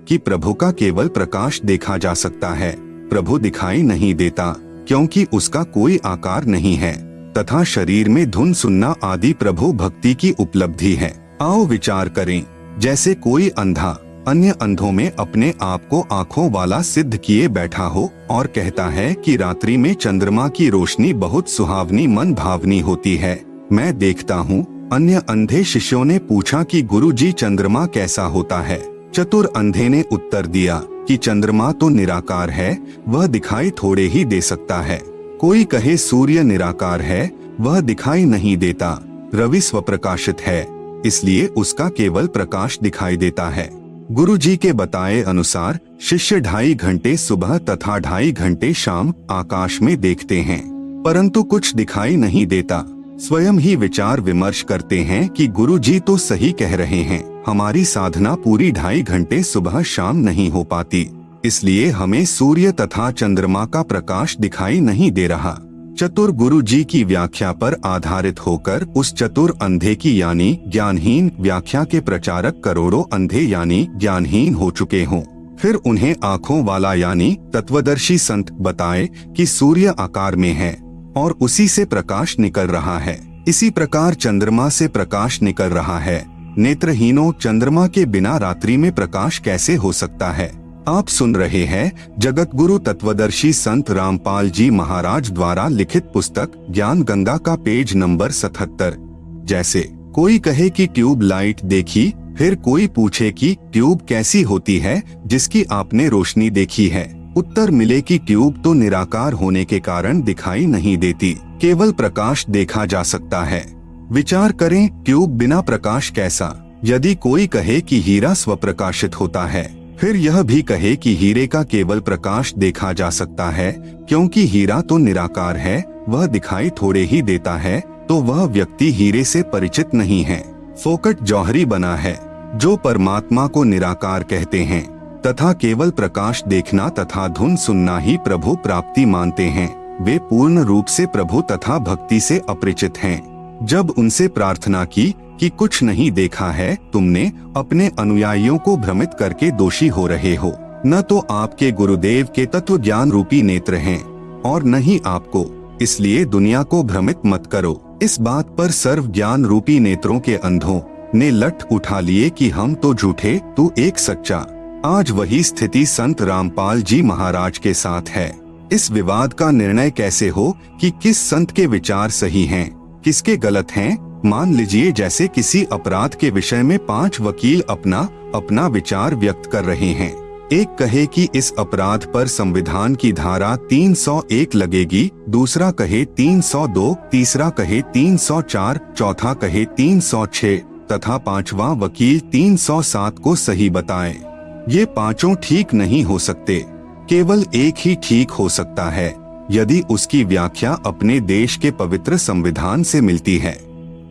A: कि प्रभु का केवल प्रकाश देखा जा सकता है, प्रभु दिखाई नहीं देता क्योंकि उसका कोई आकार नहीं है, तथा शरीर में धुन सुनना आदि प्रभु भक्ति की उपलब्धि है। आओ विचार करें, जैसे कोई अंधा अन्य अंधों में अपने आप को आँखों वाला सिद्ध किए बैठा हो और कहता है कि रात्रि में चंद्रमा की रोशनी बहुत सुहावनी मन भावनी होती है, मैं देखता हूँ। अन्य अंधे शिष्यों ने पूछा कि गुरुजी चंद्रमा कैसा होता है। चतुर अंधे ने उत्तर दिया कि चंद्रमा तो निराकार है, वह दिखाई थोड़े ही दे सकता है। कोई कहे सूर्य निराकार है, वह दिखाई नहीं देता, रवि स्वप्रकाशित है, इसलिए उसका केवल प्रकाश दिखाई देता है। गुरुजी के बताए अनुसार शिष्य 2.5 घंटे सुबह तथा 2.5 घंटे शाम आकाश में देखते हैं, परंतु कुछ दिखाई नहीं देता। स्वयं ही विचार विमर्श करते हैं कि गुरुजी तो सही कह रहे हैं, हमारी साधना पूरी 2.5 घंटे सुबह शाम नहीं हो पाती, इसलिए हमें सूर्य तथा चंद्रमा का प्रकाश दिखाई नहीं दे रहा। चतुर गुरुजी की व्याख्या पर आधारित होकर उस चतुर अंधे की यानी ज्ञानहीन व्याख्या के प्रचारक करोड़ों अंधे यानी ज्ञानहीन हो चुके हों। फिर उन्हें आँखों वाला यानी तत्वदर्शी संत बताए कि सूर्य आकार में है और उसी से प्रकाश निकल रहा है। इसी प्रकार चंद्रमा से प्रकाश निकल रहा है। नेत्रहीनों, चंद्रमा के बिना रात्रि में प्रकाश कैसे हो सकता है? आप सुन रहे हैं जगत गुरु तत्वदर्शी संत रामपाल जी महाराज द्वारा लिखित पुस्तक ज्ञान गंगा का पेज नंबर 77। जैसे कोई कहे कि ट्यूब लाइट देखी, फिर कोई पूछे कि ट्यूब कैसी होती है जिसकी आपने रोशनी देखी है। उत्तर मिले कि ट्यूब तो निराकार होने के कारण दिखाई नहीं देती, केवल प्रकाश देखा जा सकता है। विचार करें, ट्यूब बिना प्रकाश कैसा? यदि कोई कहे कि हीरा स्वप्रकाशित होता है, फिर यह भी कहे कि हीरे का केवल प्रकाश देखा जा सकता है क्योंकि हीरा तो निराकार है, वह दिखाई थोड़े ही देता है, तो वह व्यक्ति हीरे से परिचित नहीं है, फोकट जौहरी बना है। जो परमात्मा को निराकार कहते हैं तथा केवल प्रकाश देखना तथा धुन सुनना ही प्रभु प्राप्ति मानते हैं, वे पूर्ण रूप से प्रभु तथा भक्ति से अपरिचित हैं। जब उनसे प्रार्थना की कि कुछ नहीं देखा है, तुमने अपने अनुयायियों को भ्रमित करके दोषी हो रहे हो। न तो आपके गुरुदेव के तत्व ज्ञान रूपी नेत्र हैं और न ही आपको, इसलिए दुनिया को भ्रमित मत करो। इस बात पर सर्व ज्ञान रूपी नेत्रों के अंधों ने लठ उठा लिए कि हम तो झूठे, तू एक सच्चा। आज वही स्थिति संत रामपाल जी महाराज के साथ है। इस विवाद का निर्णय कैसे हो कि किस संत के विचार सही हैं, किसके गलत हैं? मान लीजिए जैसे किसी अपराध के विषय में 5 वकील अपना विचार व्यक्त कर रहे हैं। एक कहे कि इस अपराध पर संविधान की धारा 301 लगेगी, दूसरा कहे 302, तीसरा कहे 304, चौथा कहे 306 तथा 5वां वकील 307 को सही बताए। ये पांचों ठीक नहीं हो सकते, केवल एक ही ठीक हो सकता है यदि उसकी व्याख्या अपने देश के पवित्र संविधान से मिलती है।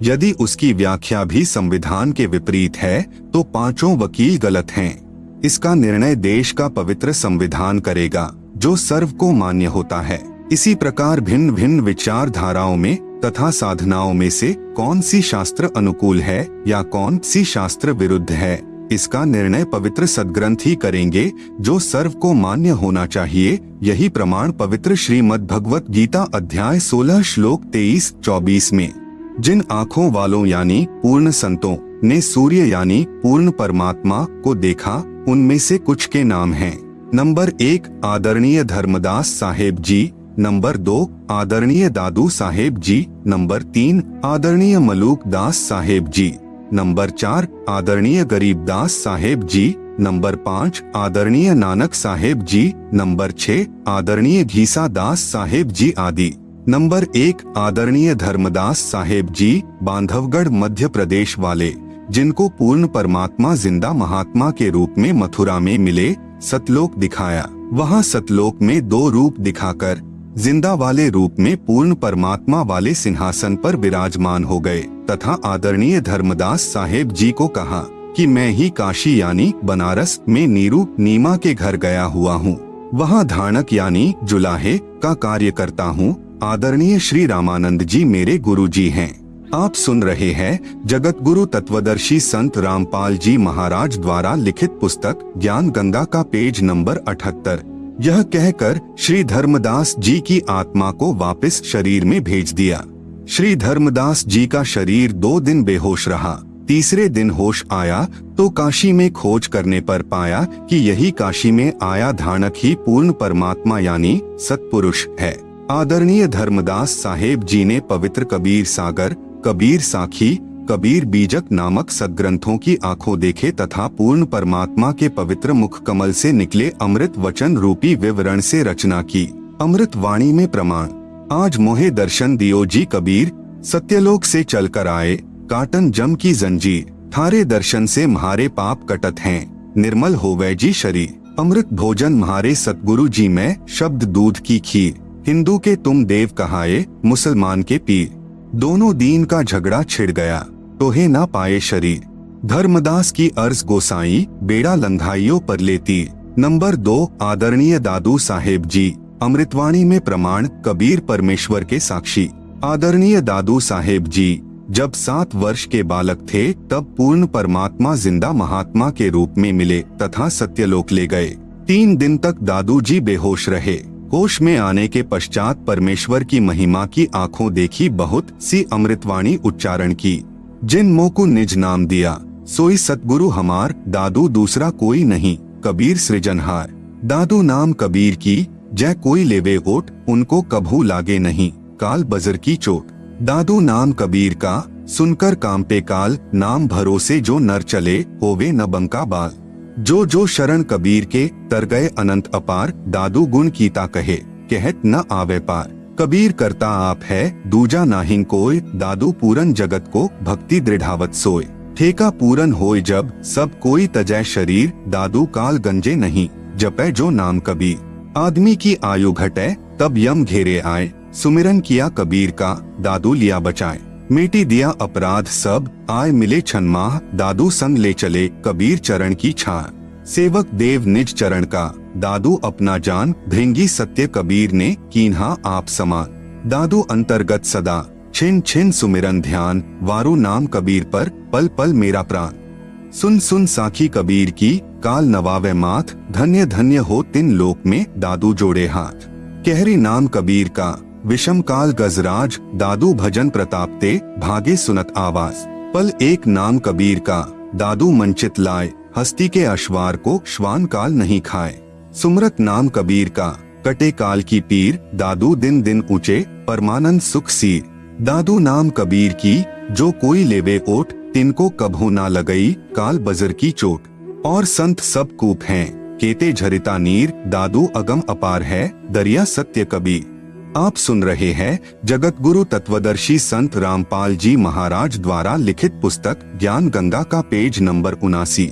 A: यदि उसकी व्याख्या भी संविधान के विपरीत है तो पांचों वकील गलत हैं। इसका निर्णय देश का पवित्र संविधान करेगा जो सर्व को मान्य होता है। इसी प्रकार भिन्न भिन्न विचारधाराओं में तथा साधनाओं में से कौन सी शास्त्र अनुकूल है या कौन सी शास्त्र विरुद्ध है, इसका निर्णय पवित्र सदग्रंथ ही करेंगे, जो सर्व को मान्य होना चाहिए। यही प्रमाण पवित्र श्रीमद् भगवत गीता अध्याय 16 श्लोक 23-24 में जिन आँखों वालों यानी पूर्ण संतों ने सूर्य यानी पूर्ण परमात्मा को देखा, उनमें से कुछ के नाम हैं। नंबर 1 आदरणीय धर्मदास साहेब जी, नंबर 2 आदरणीय दादू साहेब जी, नंबर 3 आदरणीय मलूक दास साहेब जी, नंबर 4 आदरणीय गरीबदास साहेब जी, नंबर 5 आदरणीय नानक साहेब जी, नंबर 6 आदरणीय घीसा दास साहेब जी आदि। नंबर 1 आदरणीय धर्मदास साहेब जी, बांधवगढ़ मध्य प्रदेश वाले, जिनको पूर्ण परमात्मा जिंदा महात्मा के रूप में मथुरा में मिले, सतलोक दिखाया। वहाँ सतलोक में 2 रूप दिखाकर जिंदा वाले रूप में पूर्ण परमात्मा वाले सिंहासन पर विराजमान हो गए तथा आदरणीय धर्मदास साहेब जी को कहा कि मैं ही काशी यानी बनारस में नीरू नीमा के घर गया हुआ हूँ, वहाँ धाणक यानी जुलाहे का कार्य करता हूँ। आदरणीय श्री रामानंद जी मेरे गुरु जी हैं। आप सुन रहे हैं जगत गुरु तत्वदर्शी संत रामपाल जी महाराज द्वारा लिखित पुस्तक ज्ञान गंगा का पेज नंबर 78। यह कहकर श्री धर्मदास जी की आत्मा को वापस शरीर में भेज दिया। श्री धर्मदास जी का शरीर 2 दिन बेहोश रहा। तीसरे दिन होश आया तो काशी में खोज करने पर पाया कि यही काशी में आया धाणक ही पूर्ण परमात्मा यानी सत्पुरुष है। आदरणीय धर्मदास साहेब जी ने पवित्र कबीर सागर, कबीर साखी, कबीर बीजक नामक सदग्रंथों की आंखों देखे तथा पूर्ण परमात्मा के पवित्र मुख कमल से निकले अमृत वचन रूपी विवरण से रचना की। अमृत वाणी में प्रमाण आज मोहे दर्शन दियो जी कबीर, सत्यलोक से चलकर आए काटन जम की जंजीर, थारे दर्शन से म्हारे पाप कटत हैं, निर्मल होवे जी शरीर। अमृत भोजन म्हारे सतगुरु जी में शब्द दूध की खीर, हिंदू के तुम देव कहाए मुसलमान के पीर, दोनों दीन का झगड़ा छिड़ गया तोहे ना पाए शरीर। धर्मदास की अर्ज गोसाई बेड़ा लंघाइयों पर लेती। नंबर 2 आदरणीय दादू साहेब जी, अमृतवाणी में प्रमाण कबीर परमेश्वर के साक्षी। आदरणीय दादू साहेब जी जब 7 वर्ष के बालक थे तब पूर्ण परमात्मा जिंदा महात्मा के रूप में मिले तथा सत्यलोक ले गए। 3 दिन तक दादू जी बेहोश रहे। होश में आने के पश्चात परमेश्वर की महिमा की आंखों देखी, बहुत सी अमृतवाणी उच्चारण की। जिन मोह को निज नाम दिया सोई सतगुरु हमार, दादू दूसरा कोई नहीं कबीर सृजनहार। दादू नाम कबीर की जय कोई लेवे ओट, उनको कभू लागे नहीं काल बजर की चोट। दादू नाम कबीर का सुनकर कांपे काल, नाम भरोसे जो नर चले होवे न बंका बाल। जो जो शरण कबीर के तर गए अनंत अपार, दादू गुण कीता कहे कहत न आवे पार। कबीर करता आप है दूजा नाहिं कोय, दादू पूरन जगत को भक्ति दृढ़ावत सोय। ठेका पूरन होय जब सब कोई तजय शरीर, दादू काल गंजे नहीं जपै जो नाम कबीर। आदमी की आयु घटे तब यम घेरे आए, सुमिरन किया कबीर का दादू लिया बचाए। मिटी दिया अपराध सब आए मिले छनमाह, दादू संग ले चले कबीर चरण की छाह। सेवक देव निज चरण का दादू अपना जान, भृंगी सत्य कबीर ने कीन्हा आप समान। दादू अंतर्गत सदा छिन छिन सुमिरन ध्यान, वारू नाम कबीर पर पल पल मेरा प्राण। सुन सुन साखी कबीर की काल नवावे माथ, धन्य धन्य हो तिन लोक में दादू जोड़े हाथ। कहरी नाम कबीर का विषम काल गजराज, दादू भजन प्रतापते भागे सुनत आवाज। पल एक नाम कबीर का दादू मंचित लाए, हस्ती के अश्वार को श्वान काल नहीं खाए। सुमरत नाम कबीर का कटे काल की पीर, दादू दिन दिन ऊंचे परमानंद सुख सीर। दादू नाम कबीर की जो कोई लेवे ओट, तिनको कभू ना लगई काल बजर की चोट। और संत सब कूप हैं केते झरिता नीर, दादू अगम अपार है दरिया सत्य कबीर। आप सुन रहे हैं जगत गुरु तत्वदर्शी संत रामपाल जी महाराज द्वारा लिखित पुस्तक ज्ञान गंगा का पेज नंबर 79।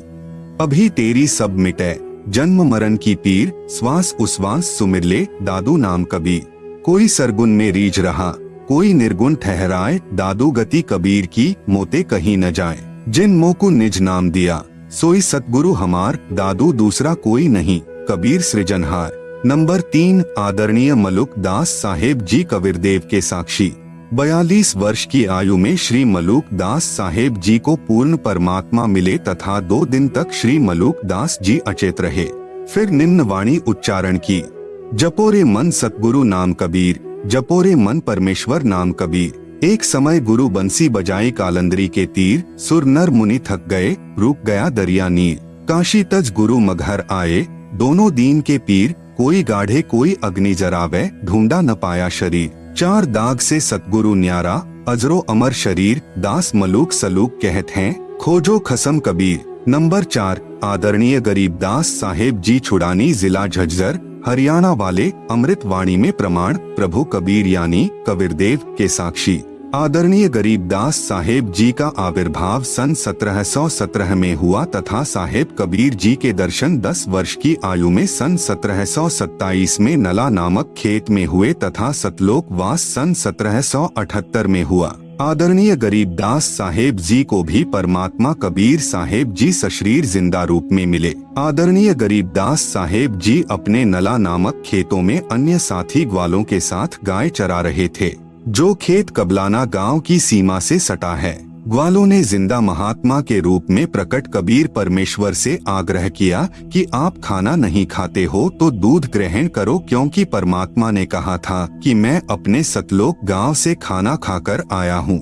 A: अभी तेरी सब मिटे जन्म मरण की पीर, श्वास उश्वास सुमिर ले दादू नाम कबीर। कोई सरगुन में रीझ रहा कोई निर्गुण ठहराए, दादू गति कबीर की मोते कहीं न जाए। जिन मोह को निज नाम दिया सोई सतगुरु हमार, दादू दूसरा कोई नहीं कबीर सृजनहार। नंबर 3 आदरणीय मलुक दास साहेब जी कबीरदेव के साक्षी। 42 वर्ष की आयु में श्री मलूक दास साहेब जी को पूर्ण परमात्मा मिले तथा 2 दिन तक श्री मलूक दास जी अचेत रहे। फिर निम्न वाणी उच्चारण की, जपोरे मन सतगुरु नाम कबीर, जपोरे मन परमेश्वर नाम कबीर। एक समय गुरु बंसी बजाए कालंदरी के तीर, सुर नर मुनि थक गए, रुक गया दरिया नीर। काशी तज गुरु मगहर आए, दोनों दीन के पीर, कोई गाढ़े कोई अग्नि जरावे, ढूंढा न पाया शरीर। 4 दाग से सतगुरु न्यारा, अजरो अमर शरीर, दास मलूक सलूक कहत हैं, खोजो खसम कबीर। नंबर 4, आदरणीय गरीबदास साहेब जी छुड़ानी, जिला झज्जर, हरियाणा वाले। अमृत वाणी में प्रमाण, प्रभु कबीर यानी कबीरदेव के साक्षी। आदरणीय गरीबदास साहेब जी का आविर्भाव सन 1717 में हुआ तथा साहेब कबीर जी के दर्शन 10 वर्ष की आयु में सन 1727 में नला नामक खेत में हुए तथा सतलोक वास सन 1778 में हुआ। आदरणीय गरीबदास साहेब जी को भी परमात्मा कबीर साहेब जी सशरीर जिंदा रूप में मिले। आदरणीय गरीबदास साहेब जी अपने नला नामक खेतों में अन्य साथी ग्वालों के साथ गाय चरा रहे थे, जो खेत कबलाना गांव की सीमा से सटा है। ग्वालों ने जिंदा महात्मा के रूप में प्रकट कबीर परमेश्वर से आग्रह किया कि आप खाना नहीं खाते हो तो दूध ग्रहण करो, क्योंकि परमात्मा ने कहा था कि मैं अपने सतलोक गांव से खाना खाकर आया हूँ।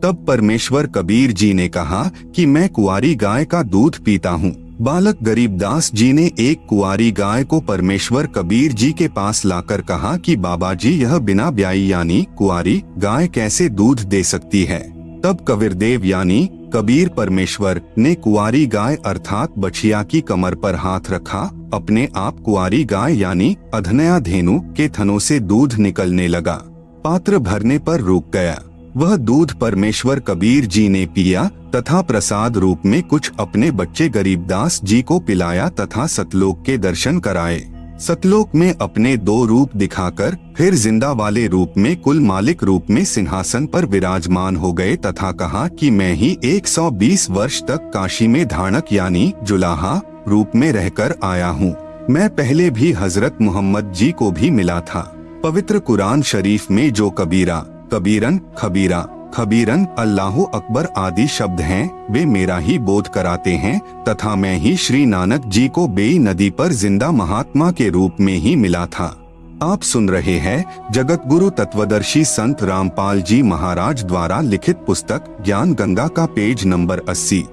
A: तब परमेश्वर कबीर जी ने कहा कि मैं कुंवारी गाय का दूध पीता हूँ। बालक गरीबदास जी ने एक कुंवारी गाय को परमेश्वर कबीर जी के पास लाकर कहा कि बाबा जी, यह बिना ब्याई यानी कुंवारी गाय कैसे दूध दे सकती है। तब कबीरदेव यानी कबीर परमेश्वर ने कुंवारी गाय अर्थात बछिया की कमर पर हाथ रखा। अपने आप कुंवारी गाय यानी अधनया धेनु के थनों से दूध निकलने लगा। पात्र भरने पर रुक गया। वह दूध परमेश्वर कबीर जी ने पिया तथा प्रसाद रूप में कुछ अपने बच्चे गरीबदास जी को पिलाया तथा सतलोक के दर्शन कराए। सतलोक में अपने 2 रूप दिखाकर फिर जिंदा वाले रूप में कुल मालिक रूप में सिंहासन पर विराजमान हो गए तथा कहा कि मैं ही 120 वर्ष तक काशी में धाणक यानी जुलाहा रूप में रहकर आया हूँ। मैं पहले भी हजरत मोहम्मद जी को भी मिला था। पवित्र कुरान शरीफ में जो कबीरा, कबीरन, खबीरा, खबीरन, अल्लाहु अकबर आदि शब्द हैं, वे मेरा ही बोध कराते हैं तथा मैं ही श्री नानक जी को बेई नदी पर जिंदा महात्मा के रूप में ही मिला था। आप सुन रहे हैं जगत गुरु तत्वदर्शी संत रामपाल जी महाराज द्वारा लिखित पुस्तक ज्ञान गंगा का पेज नंबर 80।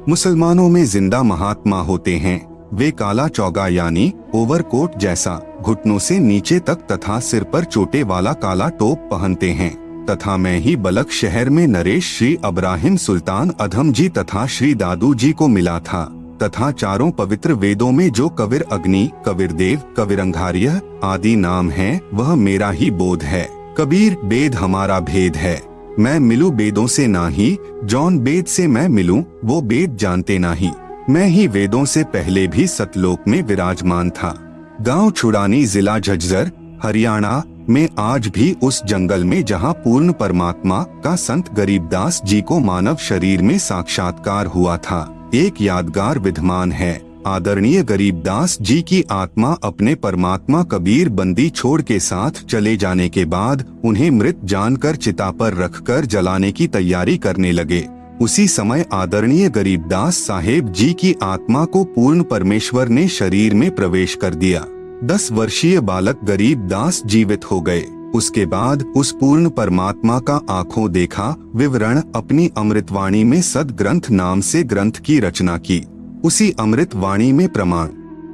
A: मुसलमानों में जिंदा महात्मा होते हैं। वे काला चौगा यानी ओवरकोट जैसा घुटनों से नीचे तक तथा सिर पर चोटे वाला काला टोप पहनते हैं तथा मैं ही बलक शहर में नरेश श्री अब्राहिम सुल्तान अधम जी तथा श्री दादू जी को मिला था तथा 4 पवित्र वेदों में जो कबीर अग्नि, कबीरदेव, कबीरंघार्य आदि नाम हैं, वह मेरा ही बोध है। कबीर वेद हमारा भेद है। मैं मिलूं वेदों से नाही, जौन वेद से मैं मिलूं वो वेद जानते नाही। मैं ही वेदों से पहले भी सतलोक में विराजमान था। गांव छुड़ानी, जिला झज्जर, हरियाणा में आज भी उस जंगल में जहां पूर्ण परमात्मा का संत गरीबदास जी को मानव शरीर में साक्षात्कार हुआ था, एक यादगार विद्यमान है। आदरणीय गरीबदास जी की आत्मा अपने परमात्मा कबीर बंदी छोड़ के साथ चले जाने के बाद उन्हें मृत जानकर चिता पर रखकर जलाने की तैयारी करने लगे। उसी समय आदरणीय गरीबदास साहेब जी की आत्मा को पूर्ण परमेश्वर ने शरीर में प्रवेश कर दिया। 10 वर्षीय बालक गरीबदास जीवित हो गए। उसके बाद उस पूर्ण परमात्मा का आंखों देखा विवरण अपनी अमृतवाणी में सदग्रंथ नाम से ग्रंथ की रचना की। उसी अमृतवाणी में प्रमाण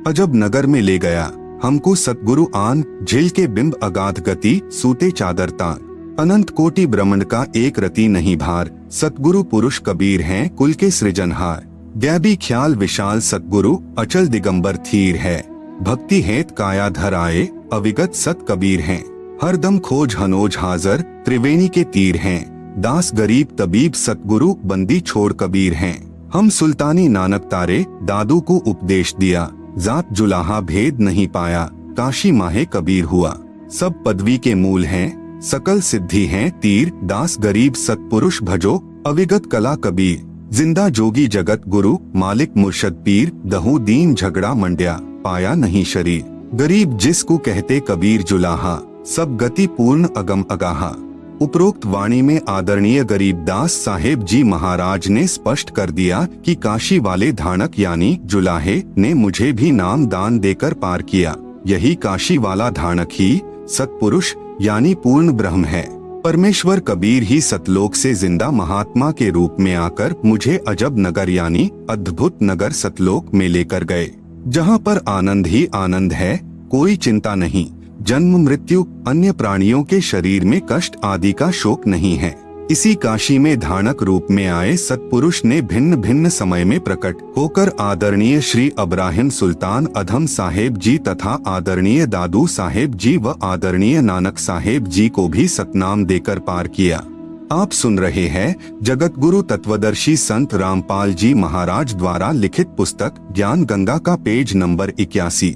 A: अजब नगर में ले गया हमको सतगुरु आन, झिल के बिंब अगाध गति, सूते चादर तान, अनंत कोटि ब्रह्मांड का एक रति नहीं भार। सतगुरु पुरुष कबीर हैं कुल के सृजनहार। गैबी ख्याल विशाल सतगुरु, अचल दिगंबर थीर है। भक्ति हेत काया धर आए, अविगत सत कबीर हैं। हरदम खोज हनोज हाजर, त्रिवेणी के तीर हैं। दास गरीब तबीब सतगुरु, बंदी छोड़ कबीर हैं। हम सुल्तानी नानक तारे, दादू को उपदेश दिया। जात जुलाहा भेद नहीं पाया, काशी माहे कबीर हुआ। सब पदवी के मूल हैं, सकल सिद्धि हैं तीर। दास गरीब सतपुरुष भजो, अविगत कला कबीर। जिंदा जोगी जगत गुरु, मालिक मुर्शद पीर। दहु दीन झगड़ा मंड्या, पाया नहीं शरीर। गरीब जिसको कहते कबीर जुलाहा, सब गति पूर्ण अगम अगाहा। उपरोक्त वाणी में आदरणीय गरीबदास साहेब जी महाराज ने स्पष्ट कर दिया कि काशी वाले धानक यानी जुलाहे ने मुझे भी नाम दान देकर पार किया। यही काशी वाला धानक ही सतपुरुष यानी पूर्ण ब्रह्म है। परमेश्वर कबीर ही सतलोक से जिंदा महात्मा के रूप में आकर मुझे अजब नगर यानी अद्भुत नगर सतलोक में लेकर गए, जहाँ पर आनंद ही आनंद है, कोई चिंता नहीं, जन्म मृत्यु, अन्य प्राणियों के शरीर में कष्ट आदि का शोक नहीं है। इसी काशी में धानक रूप में आए सतपुरुष ने भिन्न भिन्न समय में प्रकट होकर आदरणीय श्री अब्राहिम सुल्तान अधम साहेब जी तथा आदरणीय दादू साहेब जी व आदरणीय नानक साहेब जी को भी सतनाम देकर पार किया। आप सुन रहे हैं जगत गुरु तत्वदर्शी संत रामपाल जी महाराज द्वारा लिखित पुस्तक ज्ञान गंगा का पेज नंबर 81।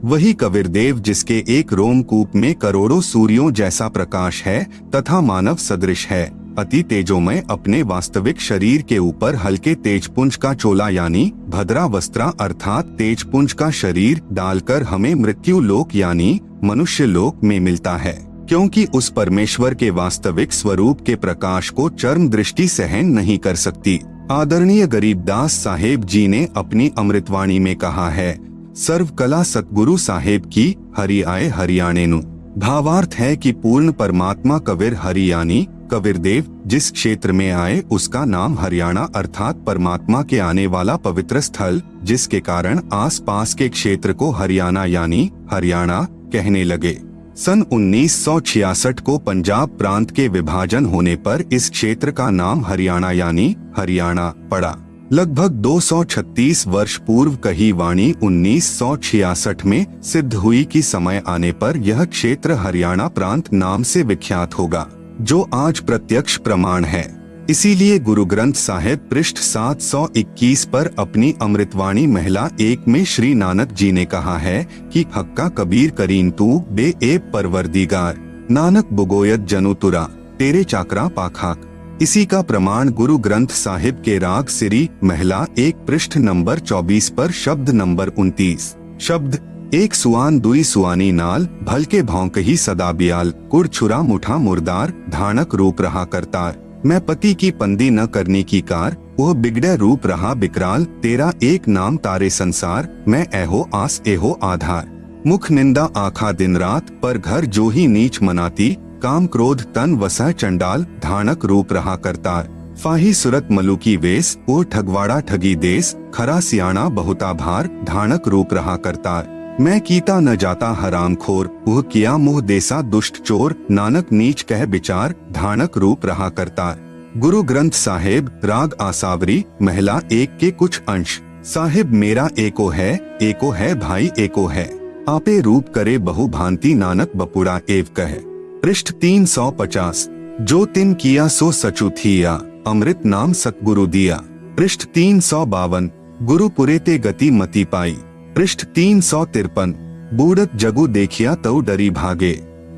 A: वही कबीरदेव जिसके एक रोमकूप में करोड़ों सूर्यों जैसा प्रकाश है तथा मानव सदृश है, अति तेजोमय, अपने वास्तविक शरीर के ऊपर हल्के तेजपुंज का चोला यानी भद्रा वस्त्रा अर्थात तेजपुंज का शरीर डालकर हमें मृत्यु लोक यानी मनुष्य लोक में मिलता है, क्योंकि उस परमेश्वर के वास्तविक स्वरूप के प्रकाश को चर्म दृष्टि सहन नहीं कर सकती। आदरणीय गरीबदास साहेब जी ने अपनी अमृतवाणी में कहा है, सर्व कला सतगुरु साहेब की, हरि आए हरियाणे नु। भावार्थ है कि पूर्ण परमात्मा कबीर हरि यानी कबीरदेव जिस क्षेत्र में आए उसका नाम हरियाणा अर्थात परमात्मा के आने वाला पवित्र स्थल, जिसके कारण आसपास के क्षेत्र को हरियाणा यानी हरियाणा कहने लगे। सन 1966 को पंजाब प्रांत के विभाजन होने पर इस क्षेत्र का नाम हरियाणा यानी हरियाणा पड़ा। लगभग 236 वर्ष पूर्व कही वाणी 1966 में सिद्ध हुई कि समय आने पर यह क्षेत्र हरियाणा प्रांत नाम से विख्यात होगा, जो आज प्रत्यक्ष प्रमाण है। इसीलिए गुरु ग्रंथ साहिब पृष्ठ 721 पर अपनी अमृतवाणी महिला 1 में श्री नानक जी ने कहा है कि हक्का कबीर करीन तू बे एब परवरदिगार, नानक बुगोयत जनु तुरा तेरे चाकरा पाखाक। इसी का प्रमाण गुरु ग्रंथ साहिब के राग सिरी महिला 1 पृष्ठ नंबर 24 पर शब्द नंबर 29 शब्द एक सुआन दुई सुआनी नाल भलके भौंक ही सदा बियाल कुड़ छुरा मुठा मुर्दार धानक रूप रहा करतार। मैं पति की पंदी न करने की कार, वह बिगड़े रूप रहा बिकराल, तेरा एक नाम तारे संसार, मैं एहो आस एहो आधार। मुख निंदा आखा दिन रात, पर घर जो ही नीच मनाती, काम क्रोध तन वसह चंडाल, धानक रूप रहा करतार। फाही सुरत मलु की वेश, ओ ठगवाड़ा ठगी देश, खरा सियाणा बहुता भार, धानक रूप रहा करतार। मैं कीता न जाता हराम खोर, वह किया मुँह देसा दुष्ट चोर, नानक नीच कह विचार, धानक रूप रहा करतार। गुरु ग्रंथ साहिब राग आसावरी महिला 1 के कुछ अंश। साहिब मेरा एको है भाई एको है, आपे रूप करे बहु भांति, नानक बपुड़ा एव कहे। पृष्ठ 350 जो तिन किया सो सचु थिया, अमृत नाम सतगुरु दिया। पृष्ठ 352 गुरु पुरे ते गति मति पाई। पृष्ठ 353 बूढ़त जगु देखिया तऊ डरी भागे।